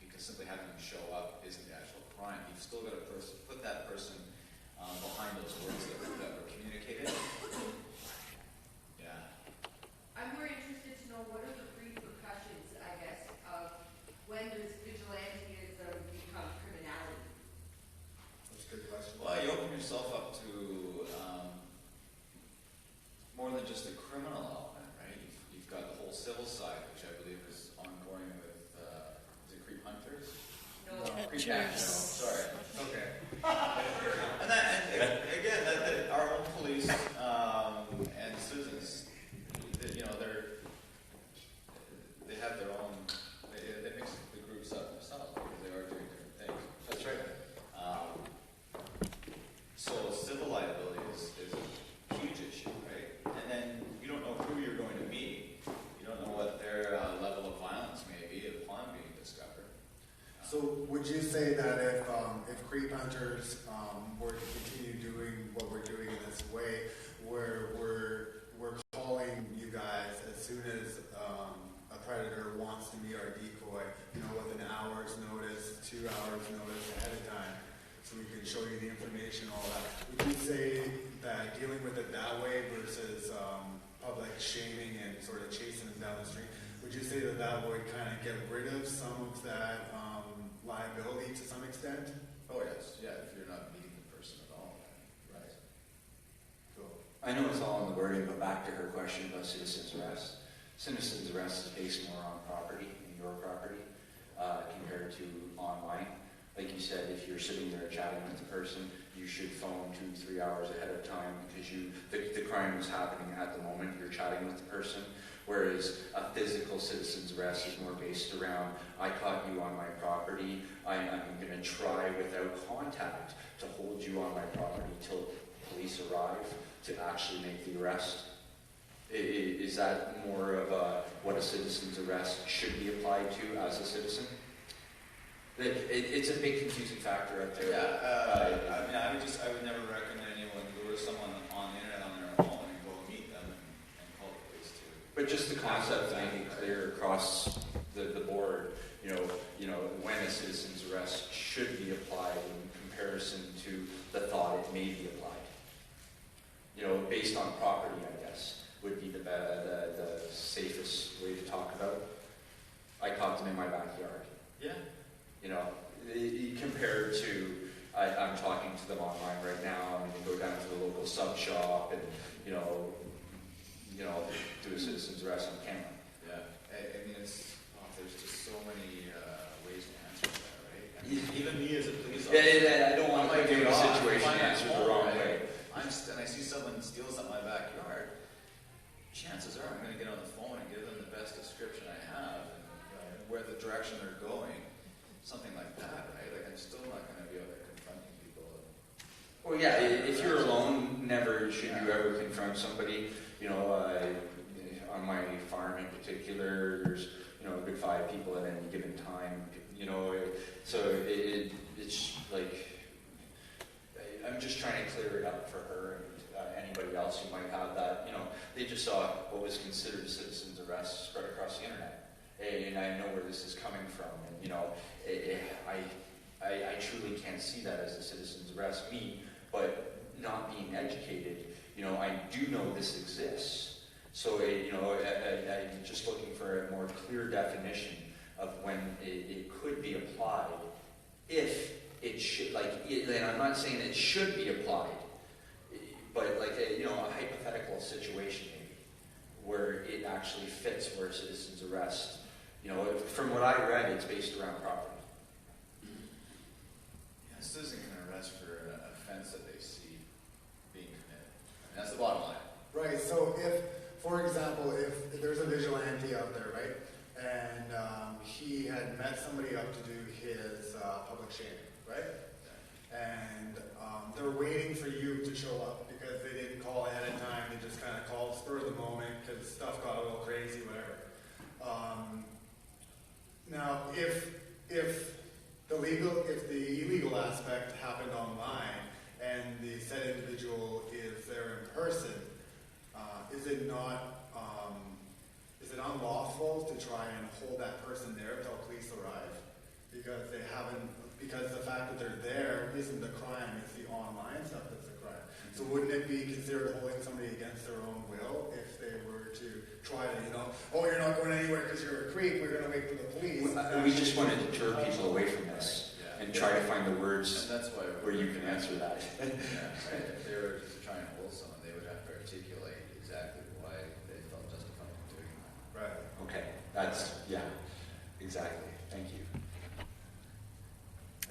Because simply having them show up isn't the actual crime. You've still got to put that person behind those words that were communicated. Yeah. I'm more interested to know what are the repercussions, I guess, of when there's vigilantism become criminality. That's a good question. Well, you open yourself up to more than just the criminal element, right? You've got the whole civil side, which I believe is ongoing with, is it Creep Hunters? No. Creep Action, sorry. Okay. And again, our own police and citizens, they have their own, they mix the groups up themselves because they are doing different things. That's right. So civil liability is a huge issue, right? And then you don't know who you're going to meet. You don't know what their level of violence may be upon being discovered. So would you say that if creep hunters were to continue doing what we're doing in this way, where we're calling you guys as soon as a predator wants to meet our decoy, with an hour's notice, 2 hours notice ahead of time, so we can show you the information, all that. Would you say that dealing with it that way versus public shaming and sort of chasing them down the street, would you say that would kind of get rid of some of that liability to some extent? Oh yes, yeah, if you're not meeting the person at all, right? Cool. I know it's all in the wording, but back to her question about citizen's arrest. Citizen's arrest is based more on property, your property, compared to online. Like you said, if you're sitting there chatting with the person, you should phone 2-3 hours ahead of time because the crime is happening at the moment you're chatting with the person. Whereas a physical citizen's arrest is more based around, I caught you on my property, I'm going to try without contact to hold you on my property till police arrive to actually make the arrest. Is that more of what a citizen's arrest should be applied to as a citizen? It's a big confusing factor out there. Yeah, I would never recommend anyone lure someone on the internet on their own and go meet them and call the police too. But just the concept to make it clear across the board, when a citizen's arrest should be applied in comparison to the thought it may be applied. Based on property, I guess, would be the safest way to talk about. I caught them in my backyard. Yeah. Compared to, I'm talking to them online right now, I'm going to go down to the local sub shop and, do a citizen's arrest on camera. Yeah. I mean, there's just so many ways to answer that, right? I mean, even me as a police officer. I don't want to put you in a situation answered the wrong way. And I see someone steal something in my backyard, chances are I'm going to get on the phone and give them the best description I have and where the direction they're going. something like that, right? Like, I'm still not gonna be out there confronting people. Well, yeah, if you're alone, never should you ever confront somebody. You know, on my farm in particular, there's, you know, a good 5 people at any given time. You know, so it's like, I'm just trying to clear it up for her and anybody else who might have that. You know, they just saw what was considered a citizen's arrest spread across the internet, and I know where this is coming from. And you know, I truly can't see that as a citizen's arrest. Me, but not being educated, you know, I do know this exists. So you know, I'm just looking for a more clear definition of when it could be applied, if it should, like, and I'm not saying it should be applied, but like you know, a hypothetical situation maybe, where it actually fits where a citizen's arrest, you know, from what I read, it's based around property. Yeah, a citizen can arrest for an offense that they see being committed. And that's the bottom line. Right, so if, for example, if there's a vigilante out there, right, and he had met somebody up to do his public shaming, right, and they're waiting for you to show up because they didn't call ahead of time, they just kind of called spur of the moment because stuff got a little crazy, whatever. Now, if the illegal aspect happened online and the said individual is there in person, is it unlawful to try and hold that person there until police arrive? Because the fact that they're there isn't the crime, it's the online stuff that's the crime. So wouldn't it be considered holding somebody against their own will if they were to try to, you know, oh, you're not going anywhere because you're a creep, we're going to wait for the police. We just want to deter people away from this and try to find the words And that's why where you can answer that. Yeah, right. If they were just trying to hold someone, they would have to articulate exactly why they felt justified in doing that. Right. Okay, that's, yeah, exactly. Thank you.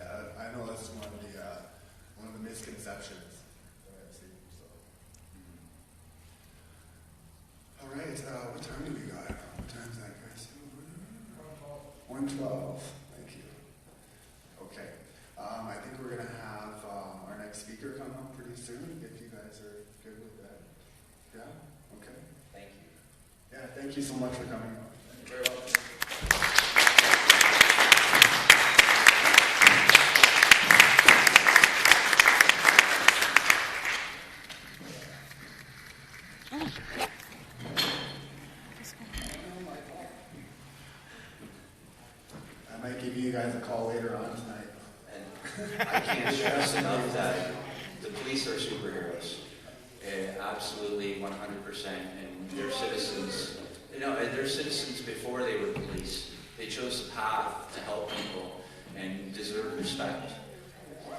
I know that's one of the misconceptions that I've seen. So. All right, what time do we got? What time is that, guys? 1:12. Thank you. Okay, I think we're gonna have our next speaker come up pretty soon. If you guys are good with that. Yeah. Okay. Thank you. Yeah. Thank you so much for coming. You're very welcome. I might give you guys a call later on tonight. And I can't stress enough that the police are superheroes. Absolutely 100%. And they're citizens. You know, they're citizens before they were police. They chose the path to help people and deserve respect.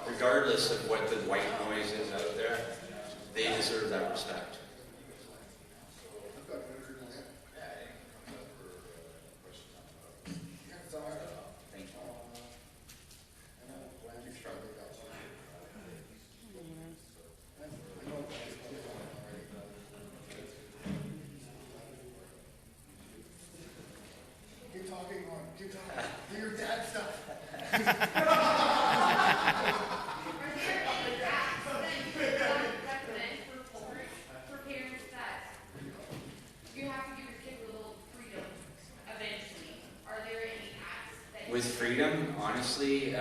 Regardless of what the white noise is out there, they deserve that respect. Thank you. Keep talking on. Keep talking. Do your dad stuff. Are there acts that you recommend for parents that you have to give your kid a little freedom eventually? Are there any acts that you With freedom, honestly,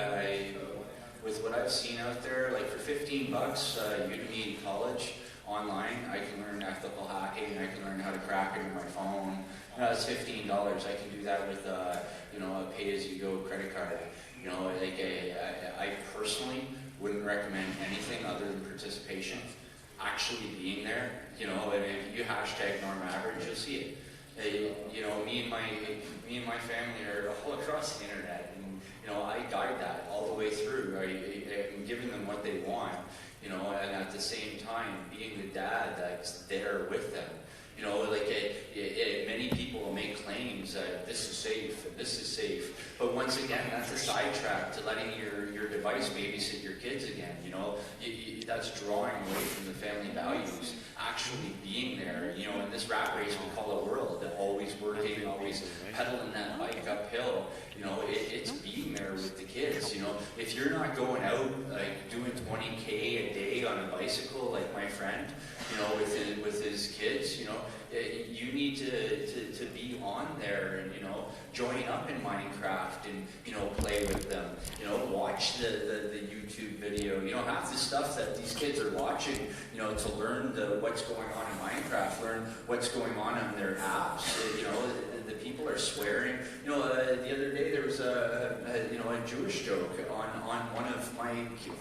with what I've seen out there, like for $15, Udemy College online, I can learn ethical hacking. I can learn how to crack into my phone. It's $15. I can do that with, you know, a pay-as-you-go credit card. You know, like I personally wouldn't recommend anything other than participation. Actually being there, you know, and if you hashtag norm average, you'll see it. You know, me and my family are all across the internet, and you know, I guide that all the way through. I'm giving them what they want, you know, and at the same time, being the dad that's there with them. You know, like many people will make claims that this is safe and this is safe, but once again, that's a sidetrack to letting your device babysit your kids again. You know, that's drawing away from the family values, actually being there. You know, in this rat race we call a world, always working, always pedaling that bike uphill. You know, it's being there with the kids. You know, if you're not going out like doing 20K a day on a bicycle, like my friend, you know, with his kids, you know, you need to be on there and, you know, join up in Minecraft and, you know, play with them. You know, watch the YouTube video. You know, half the stuff that these kids are watching, you know, to learn what's going on in Minecraft, learn what's going on their apps. You know, the people are swearing. You know, the other day there was a Jewish joke on one of my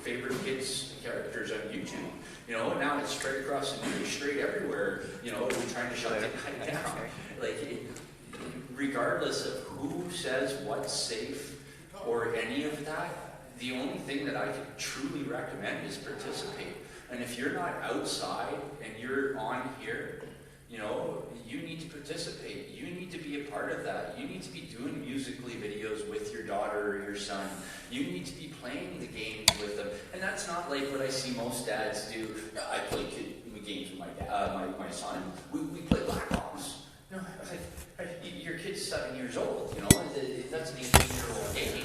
favorite kids' characters on YouTube. You know, now it's spread across the news, straight everywhere. You know, we're trying to shut the guy down. Like, regardless of who says what's safe or any of that, the only thing that I can truly recommend is participate. And if you're not outside and you're on here, you know, you need to participate. You need to be a part of that. You need to be doing Musical.ly videos with your daughter or your son. You need to be playing the games with them. And that's not like what I see most dads do. I play games with my son. We play Black Ops. No, your kid's 7 years old, you know, that's an 18-year-old game.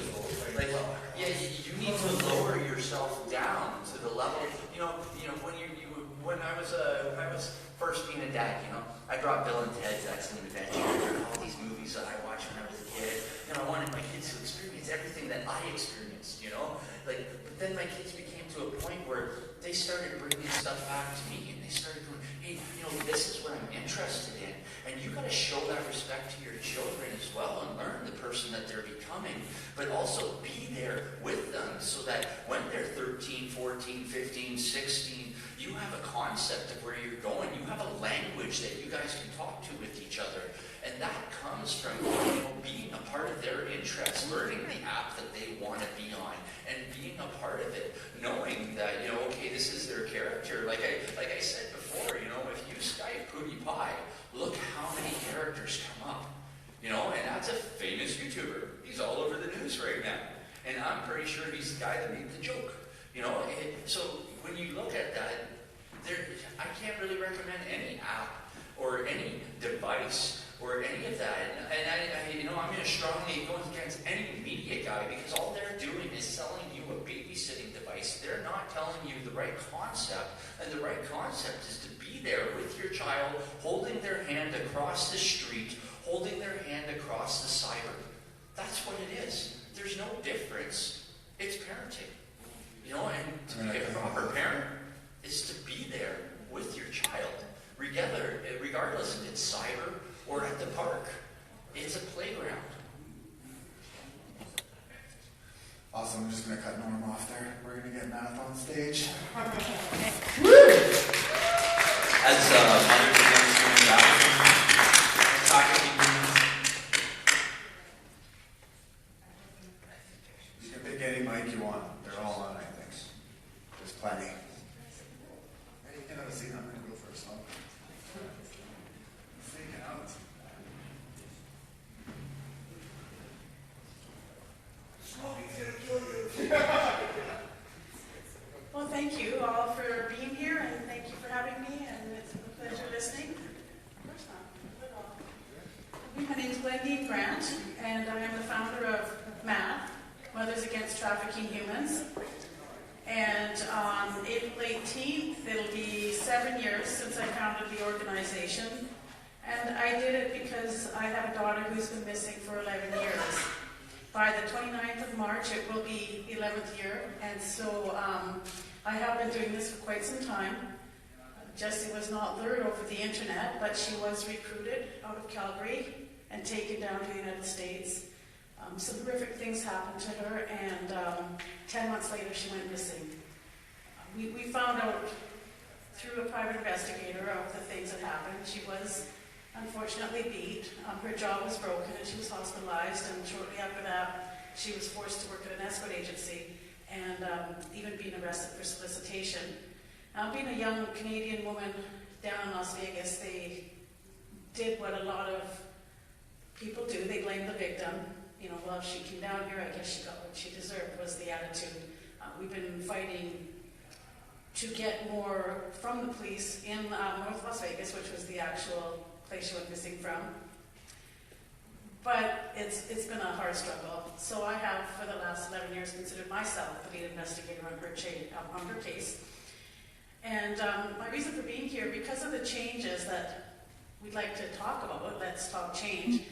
Like, yeah, you need to lower yourself down to the level, you know, when I was first being a dad, you know, I brought Bill and Ted's Excellent Adventure, all these movies that I watched when I was a kid. You know, I wanted my kids to experience everything that I experienced, you know, like, but then my kids became to a point where they started bringing stuff back to me, and they started going, hey, you know, this is what I'm interested in. And you got to show that respect to your children as well and learn the person that they're becoming, but also be there with them so that when they're 13, 14, 15, 16, you have a concept of where you're going. You have a language that you guys can talk to with each other. And that comes from, you know, being a part of their interests, learning the app that they want to be on, and being a part of it, knowing that, you know, okay, this is their character. Like I said before, you know, if you Skype PewDiePie, look how many characters come up. You know, and that's a famous YouTuber. He's all over the news right now. And I'm pretty sure he's the guy that made the joke. You know, so when you look at that, I can't really recommend any app or any device or any of that. And I you know, I'm going to strongly go against any media guy because all they're doing is selling you a babysitting device. They're not telling you the right concept. And the right concept is to be there with your child, holding their hand across the street, holding their hand across the cyber. That's what it is. There's no difference. It's parenting. You know, and to be a proper parent is to be there with your child, regardless if it's cyber or at the park. It's a playground. Awesome, I'm just going to cut Norm off there. We're going to get Math on stage. As Mother begins coming back, talking. You can pick any mic you want. They're all on, I think. There's plenty. Hey, you can have a seat. I'm going to go first. Freaking out. Smoking's going to kill you. Well, thank you all for being here, and thank you for having me, and it's a pleasure listening. Of course not at all. My name is Glendine Grant, and I am the founder of MATH, Mothers Against Trafficking Humans. And on April 18th, it'll be 7 years since I founded the organization. And I did it because I have a daughter who's been missing for 11 years. By the 29th of March, it will be 11th year. And so I have been doing this for quite some time. Jessie was not lured over the internet, but she was recruited out of Calgary and taken down to the United States. Some horrific things happened to her, and 10 months later she went missing. We found out through a private investigator of the things that happened. She was unfortunately beat. Her jaw was broken and she was hospitalized, and shortly after that she was forced to work at an escort agency and even being arrested for solicitation. Being a young Canadian woman down in Las Vegas, they did what a lot of people do. They blame the victim. You know, well, if she came down here, I guess she got what she deserved, was the attitude. We've been fighting to get more from the police in North Las Vegas, which was the actual place she went missing from. But it's been a hard struggle. So I have, for the last 11 years, considered myself the lead investigator on her case. And my reason for being here, because of the changes that we'd like to talk about, let's talk change.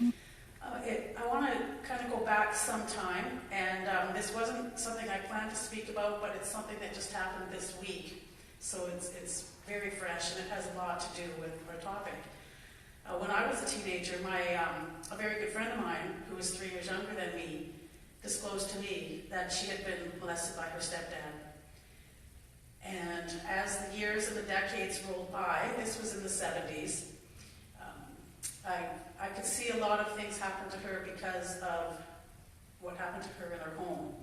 I want to kind of go back some time, and this wasn't something I planned to speak about, but it's something that just happened this week. So it's very fresh, and it has a lot to do with our topic. When I was a teenager, a very good friend of mine, who was 3 years younger than me, disclosed to me that she had been molested by her stepdad. And as the years and the decades rolled by, this was in the 70s, I could see a lot of things happen to her because of what happened to her in her home.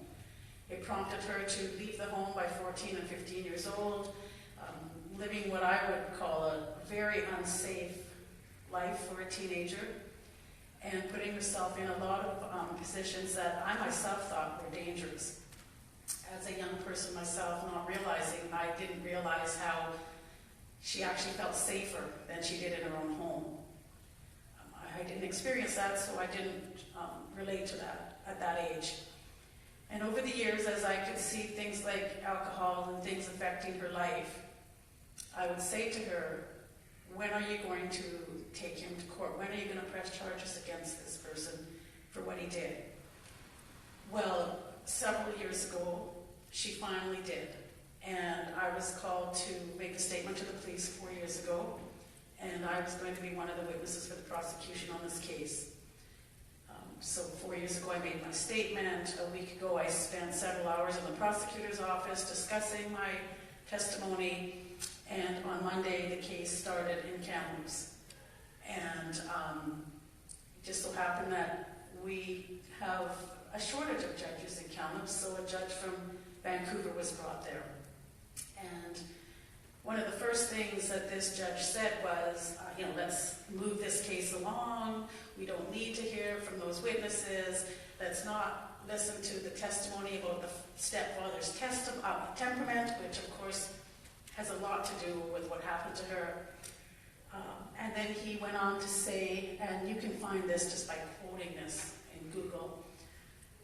It prompted her to leave the home by 14 and 15 years old, living what I would call a very unsafe life for a teenager, and putting herself in a lot of positions that I myself thought were dangerous. As a young person myself, I didn't realize how she actually felt safer than she did in her own home. I didn't experience that, so I didn't relate to that at that age. And over the years, as I could see things like alcohol and things affecting her life, I would say to her, when are you going to take him to court? When are you going to press charges against this person for what he did? Well, several years ago, she finally did. And I was called to make a statement to the police 4 years ago, and I was going to be one of the witnesses for the prosecution on this case. So 4 years ago, I made my statement. A week ago, I spent several hours in the prosecutor's office discussing my testimony, and on Monday, the case started in Kamloops. And it just so happened that we have a shortage of judges in Kamloops, so a judge from Vancouver was brought there. And one of the first things that this judge said was, let's move this case along. We don't need to hear from those witnesses. Let's not listen to the testimony about the stepfather's temperament, which of course has a lot to do with what happened to her. And then he went on to say, and you can find this just by quoting this in Google,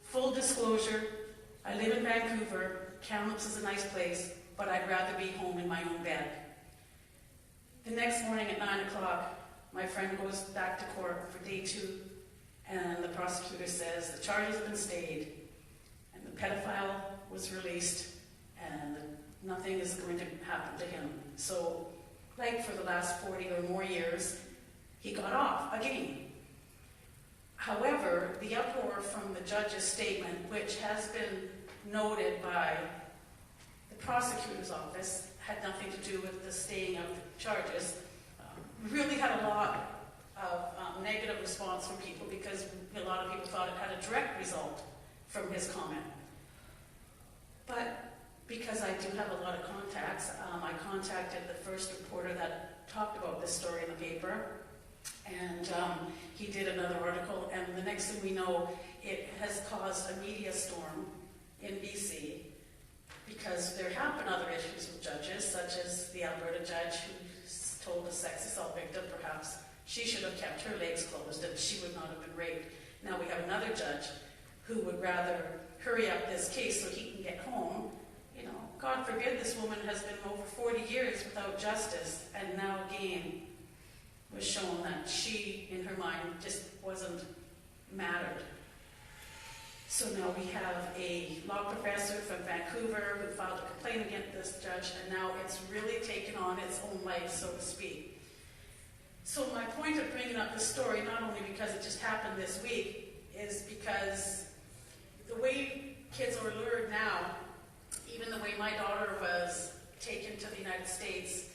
"Full disclosure, I live in Vancouver. Kamloops is a nice place, but I'd rather be home in my own bed." The next morning at 9 o'clock, my friend goes back to court for day 2, and the prosecutor says the charges have been stayed, and the pedophile was released, and nothing is going to happen to him. So, like for the last 40 or more years, he got off again. However, the uproar from the judge's statement, which has been noted by the prosecutor's office, had nothing to do with the staying of the charges, really had a lot of negative response from people because a lot of people thought it had a direct result from his comment. But because I do have a lot of contacts, I contacted the first reporter that talked about this story in the paper, and he did another article, and the next thing we know, it has caused a media storm in BC because there have been other issues with judges, such as the Alberta judge who told a sex assault victim perhaps she should have kept her legs closed and she would not have been raped. Now we have another judge who would rather hurry up this case so he can get home. God forbid this woman has been over 40 years without justice, and now again was shown that she, in her mind, just wasn't mattered. So now we have a law professor from Vancouver who filed a complaint against this judge, and now it's really taken on its own life, so to speak. So my point of bringing up this story, not only because it just happened this week, is because the way kids are lured now, even the way my daughter was taken to the United States,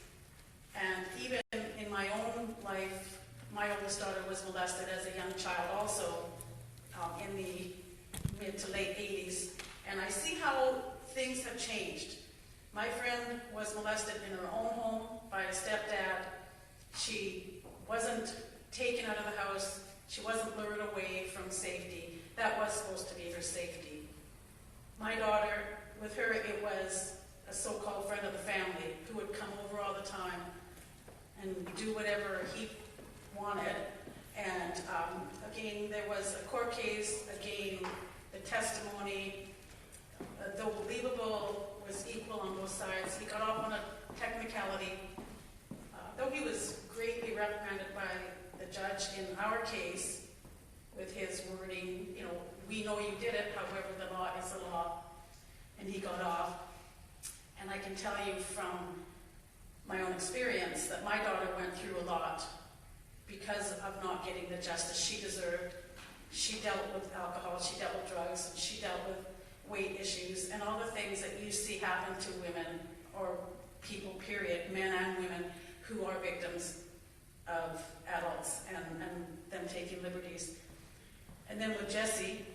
and even in my own life, my oldest daughter was molested as a young child also in the mid to late 80s, and I see how things have changed. My friend was molested in her own home by a stepdad. She wasn't taken out of the house. She wasn't lured away from safety. That was supposed to be her safety. My daughter, with her, it was a so-called friend of the family and do whatever he wanted. And again, there was a court case. Again, the testimony, though believable, was equal on both sides. He got off on a technicality. Though he was greatly reprimanded by the judge in our case with his wording, you know, we know you did it, however, the law is the law, and he got off. And I can tell you from my own experience that my daughter went through a lot because of not getting the justice she deserved. She dealt with alcohol, she dealt with drugs, she dealt with weight issues, and all the things that you see happen to women, or people, period, men and women, who are victims of adults and them taking liberties. And then with Jessie,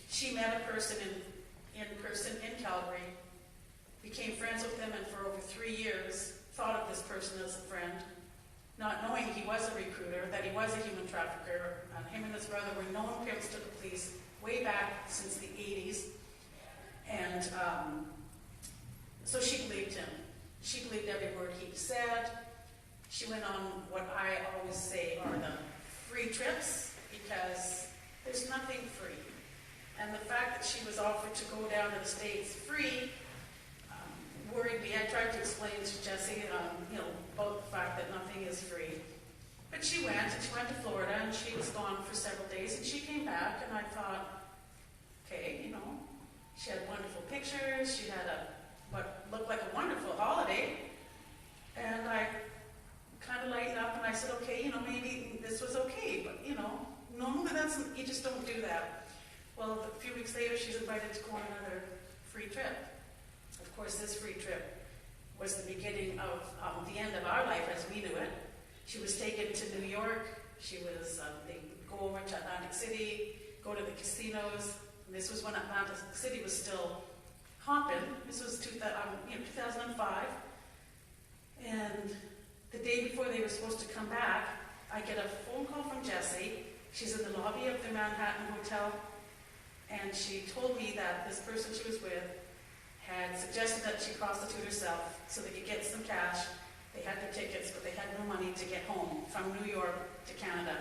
she met a person in person in Calgary, became friends with him, and for over 3 years thought of this person as a friend, not knowing he was a recruiter, that he was a human trafficker. Him and his brother were known pimps to the police way back since the 80s. And so she believed him. She believed every word he said. She went on what I always say are the free trips, because there's nothing free. And the fact that she was offered to go down to the States free worried me. I tried to explain to Jessie, about the fact that nothing is free. But she went to Florida, and she was gone for several days, and she came back, and I thought, okay, she had wonderful pictures, she had what looked like a wonderful holiday, and I kind of lightened up, and I said, okay, maybe this was okay, but, normally you just don't do that. Well, a few weeks later, she's invited to go on another free trip. Of course, this free trip was the beginning of the end of our life as we knew it. She was taken to New York. She was, they go over to Atlantic City, go to the casinos. And this was when Atlantic City was still hopping. This was 2005. And the day before they were supposed to come back, I get a phone call from Jessie. She's in the lobby of the Manhattan Hotel, and she told me that this person she was with had suggested that she prostitute herself so they could get some cash. They had their tickets, but they had no money to get home from New York to Canada.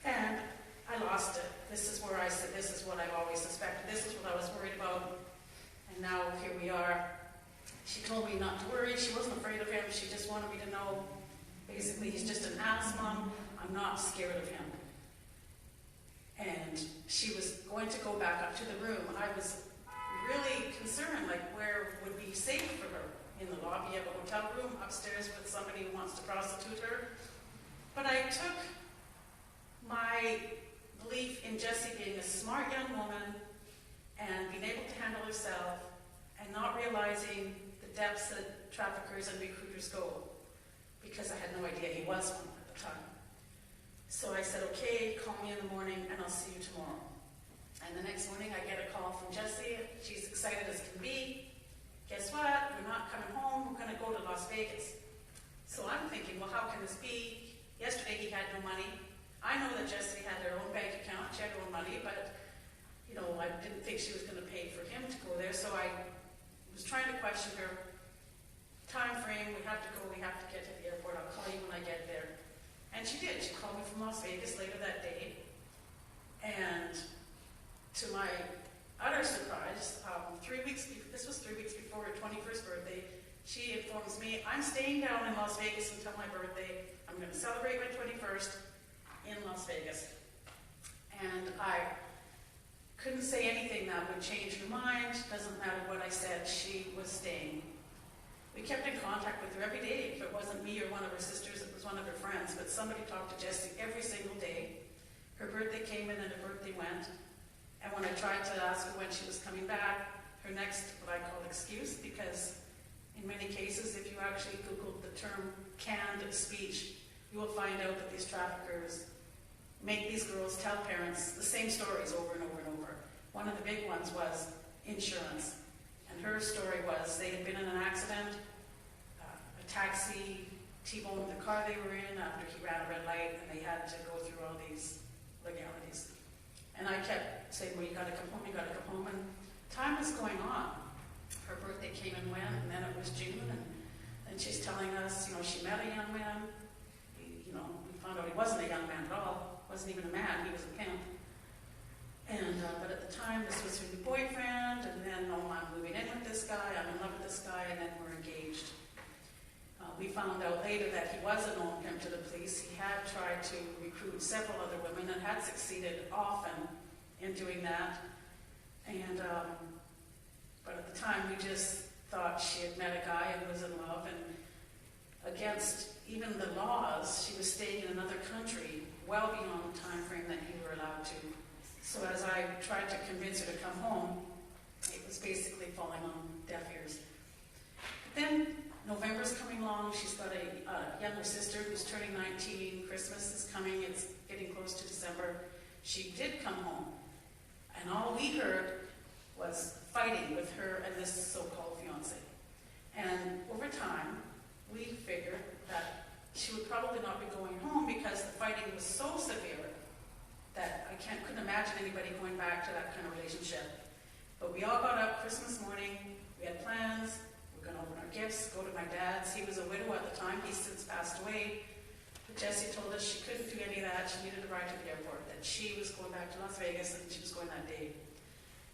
And I lost it. This is where I said, this is what I always suspected. This is what I was worried about. And now here we are. She told me not to worry. She wasn't afraid of him. She just wanted me to know, basically, he's just an ass mom. I'm not scared of him. And she was going to go back up to the room. I was really concerned, where would be safe for her? In the lobby of a hotel room, upstairs with somebody who wants to prostitute her. But I took my belief in Jessie being a smart young woman and being able to handle herself and not realizing the depths that traffickers and recruiters go, because I had no idea he was one at the time. So I said, okay, call me in the morning and I'll see you tomorrow. And the next morning I get a call from Jessie. She's excited as can be. Guess what? We're not coming home. We're going to go to Las Vegas. So I'm thinking, well, how can this be? Yesterday he had no money. I know that Jessie had her own bank account. She had her own money, but, I didn't think she was going to pay for him to go there. So I was trying to question her. Time frame, we have to go. We have to get to the airport. I'll call you when I get there. And she did. She called me from Las Vegas later that day. And to my utter surprise, 3 weeks, this was 3 weeks before her 21st birthday, she informs me, I'm staying down in Las Vegas until my birthday. I'm going to celebrate my 21st in Las Vegas. And I couldn't say anything that would change her mind. Doesn't matter what I said, she was staying. We kept in contact with her every day. If it wasn't me or one of her sisters, it was one of her friends. But somebody talked to Jessie every single day. Her birthday came in and her birthday went. And when I tried to ask her when she was coming back, her next, what I call excuse, because in many cases, if you actually Google the term canned speech, you will find out that these traffickers make these girls tell parents the same stories over and over and over. One of the big ones was insurance. And her story was they had been in an accident, a taxi T-boned the car they were in after he ran a red light, and they had to go through all these legalities. And I kept saying, well, you gotta come home, you gotta come home. And time was going on. Her birthday came and went, and then it was June, and she's telling us, she met a young man. We found out he wasn't a young man at all. Wasn't even a man. He was a pimp. And but at the time, this was her new boyfriend, and then I'm moving in with this guy. I'm in love with this guy, and then we're engaged. We found out later that he was a known pimp to the police. He had tried to recruit several other women and had succeeded often in doing that. And but at the time, we just thought she had met a guy and was in love, and against even the laws, she was staying in another country well beyond the time frame that you were allowed to. So as I tried to convince her to come home, it was basically falling on deaf ears. But then November's coming along. She's got a younger sister who's turning 19. Christmas is coming. It's getting close to December. She did come home. And all we heard was fighting with her and this so-called fiancé. And over time, we figured that she would probably not be going home because the fighting was so severe that I couldn't imagine anybody going back to that kind of relationship. But we all got up Christmas morning. We had plans. We're going to open our gifts, go to my dad's. He was a widow at the time. He's since passed away. But Jessie told us she couldn't do any of that. She needed a ride to the airport, that she was going back to Las Vegas, and she was going that day.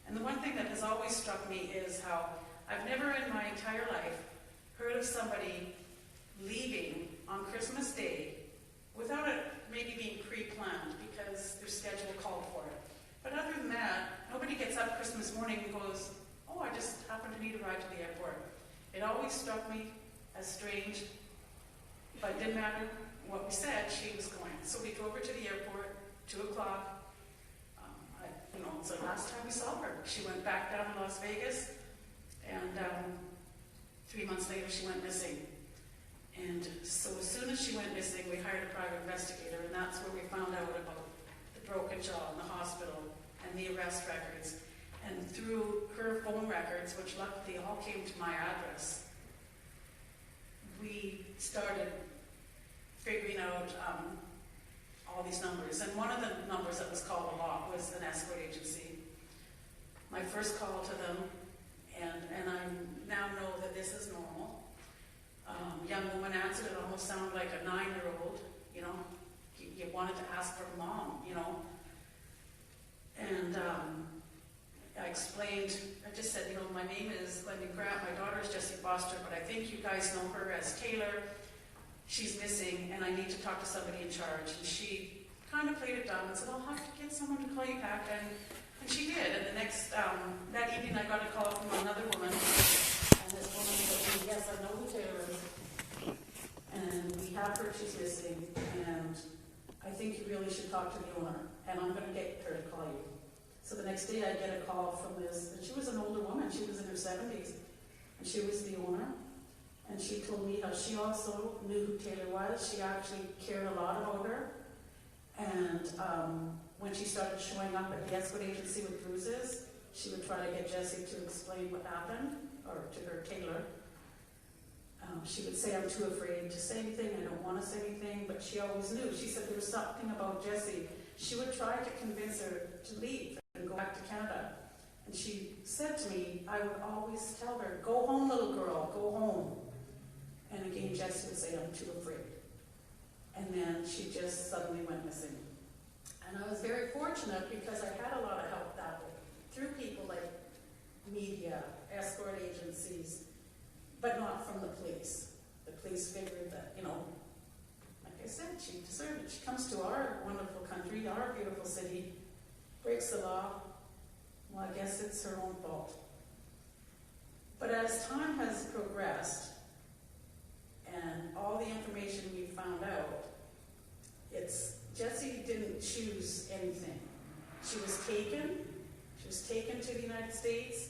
And the one thing that has always struck me is how I've never in my entire life heard of somebody leaving on Christmas Day without it maybe being pre-planned because their schedule called for it. But other than that, nobody gets up Christmas morning and goes, oh, I just happen to need a ride to the airport. It always struck me as strange, but it didn't matter what we said, she was going. So we drove her to the airport, 2 o'clock. It's the last time we saw her. She went back down to Las Vegas, and 3 months later she went missing. And so as soon as she went missing, we hired a private investigator, and that's where we found out about the broken jaw in the hospital and the arrest records. And through her phone records, which luckily all came to my address, we started figuring out all these numbers. And one of the numbers that was called a lot was an escort agency. My first call to them, and I now know that this is normal. Young woman answered, it almost sounded like a 9-year-old, you wanted to ask for mom, And I explained, I just said, my name is Glendy Grant, my daughter is Jessie Foster, but I think you guys know her as Taylor. She's missing, and I need to talk to somebody in charge. And she kind of played it dumb and said, I'll have to get someone to call you back. And she did. And the next, that evening I got a call from another woman. And this woman said, yes, I know who Taylor is. And we have her, she's missing. And I think you really should talk to the owner. And I'm going to get her to call you. So the next day I get a call from this, and she was an older woman. She was in her 70s. And she was the owner. And she told me how she also knew who Taylor was. She actually cared a lot about her. And when she started showing up at the escort agency with bruises, she would try to get Jessie to explain what happened, or to her, Taylor. She would say, I'm too afraid to say anything, I don't want to say anything, but she always knew. She said there was something about Jessie. She would try to convince her to leave and go back to Canada. And she said to me, I would always tell her, go home, little girl, go home. And again, Jessie would say, I'm too afraid. And then she just suddenly went missing. And I was very fortunate because I had a lot of help that way, through people like media, escort agencies, but not from the police. The police figured that, like I said, she deserved it. She comes to our wonderful country, our beautiful city, breaks the law. Well, I guess it's her own fault. But as time has progressed, and all the information we found out, Jessie didn't choose anything. She was taken to the United States,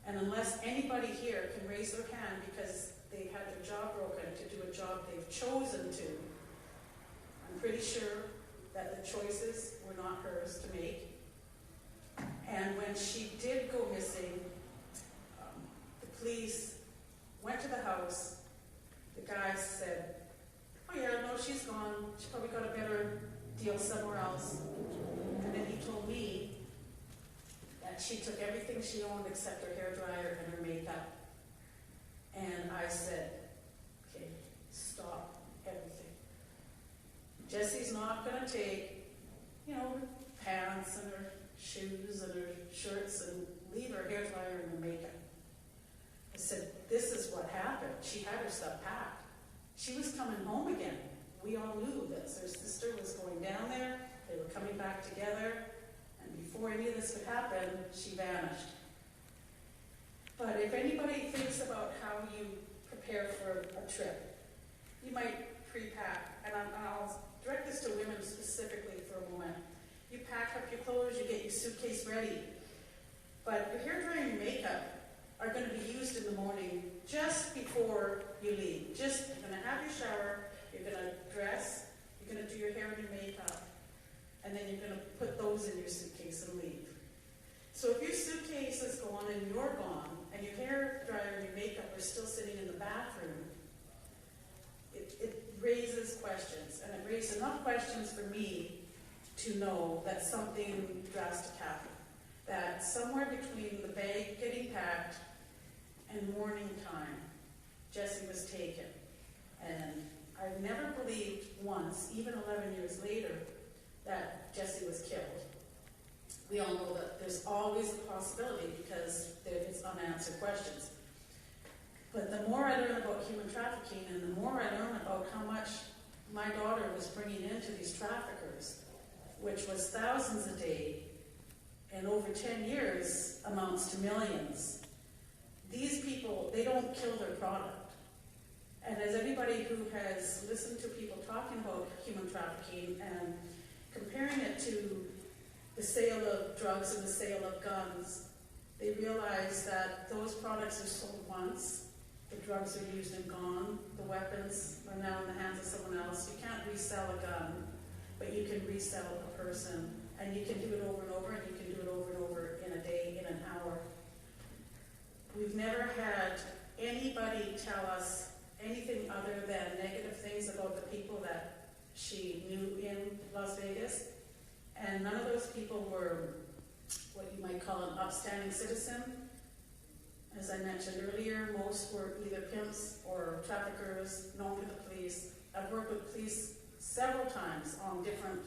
and unless anybody here can raise their hand because they had their jaw broken to do a job they've chosen to, I'm pretty sure that the choices were not hers to make. And when she did go missing, the police went to the house. The guy said, oh yeah, no, she's gone. She probably got a better deal somewhere else. And then he told me that she took everything she owned except her hairdryer and her makeup. And I said, okay, stop Jesse's not gonna take, you know, her pants and her shoes and her shirts and leave her hair dryer and her makeup. I said, this is what happened. She had her stuff packed. She was coming home again. We all knew this. Her sister was going down there. They were coming back together. And before any of this could happen, she vanished. But if anybody thinks about how you prepare for a trip, you might pre-pack. And I'll direct this to women specifically for a moment. You pack up your clothes, you get your suitcase ready. But your hair dryer and your makeup are going to be used in the morning just before you leave. You're going to have your shower, you're going to dress, you're going to do your hair and your makeup, and then you're going to put those in your suitcase and leave. So if your suitcase is gone and you're gone, and your hair dryer and your makeup are still sitting in the bathroom, it raises questions, and it raised enough questions for me to know that something drastic happened. That somewhere between the bag getting packed and morning time, Jesse was taken. And I've never believed once, even 11 years later, that Jesse was killed. We all know that there's always a possibility because it's unanswered questions. But the more I learn about human trafficking and the more I learn about how much my daughter was bringing into these traffickers, which was thousands a day, and over 10 years amounts to millions. These people, they don't kill their product. And as anybody who has listened to people talking about human trafficking and comparing it to the sale of drugs and the sale of guns, they realize that those products are sold once, the drugs are used and gone, the weapons are now in the hands of someone else. You can't resell a gun, but you can resell a person. And you can do it over and over, and you can do it over and over in a day, in an hour. We've never had anybody tell us anything other than negative things about the people that she knew in Las Vegas. And none of those people were what you might call an upstanding citizen. As I mentioned earlier, most were either pimps or traffickers known to the police. I've worked with police several times on different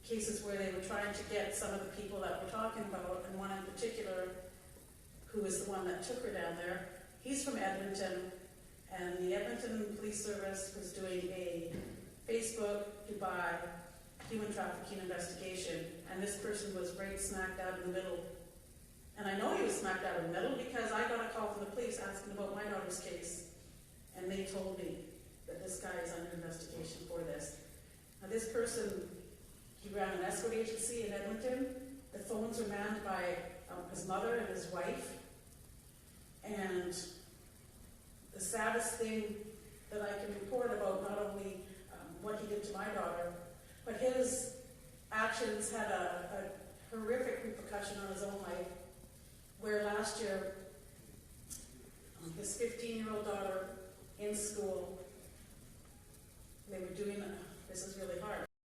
cases where they were trying to get some of the people that we're talking about, and one in particular, who is the one that took her down there. He's from Edmonton, and the Edmonton Police Service was doing a Facebook Dubai human trafficking investigation, and this person was right smack dab in the middle. And I know he was smack dab in the middle because I got a call from the police asking about my daughter's case, and they told me that this guy is under investigation for this. Now this person, he ran an escort agency in Edmonton. The phones were manned by his mother and his wife. And the saddest thing that I can report about not only what he did to my daughter, but his actions had a horrific repercussion on his own life, where last year, his 15-year-old daughter in school, they were doing, this is really hard,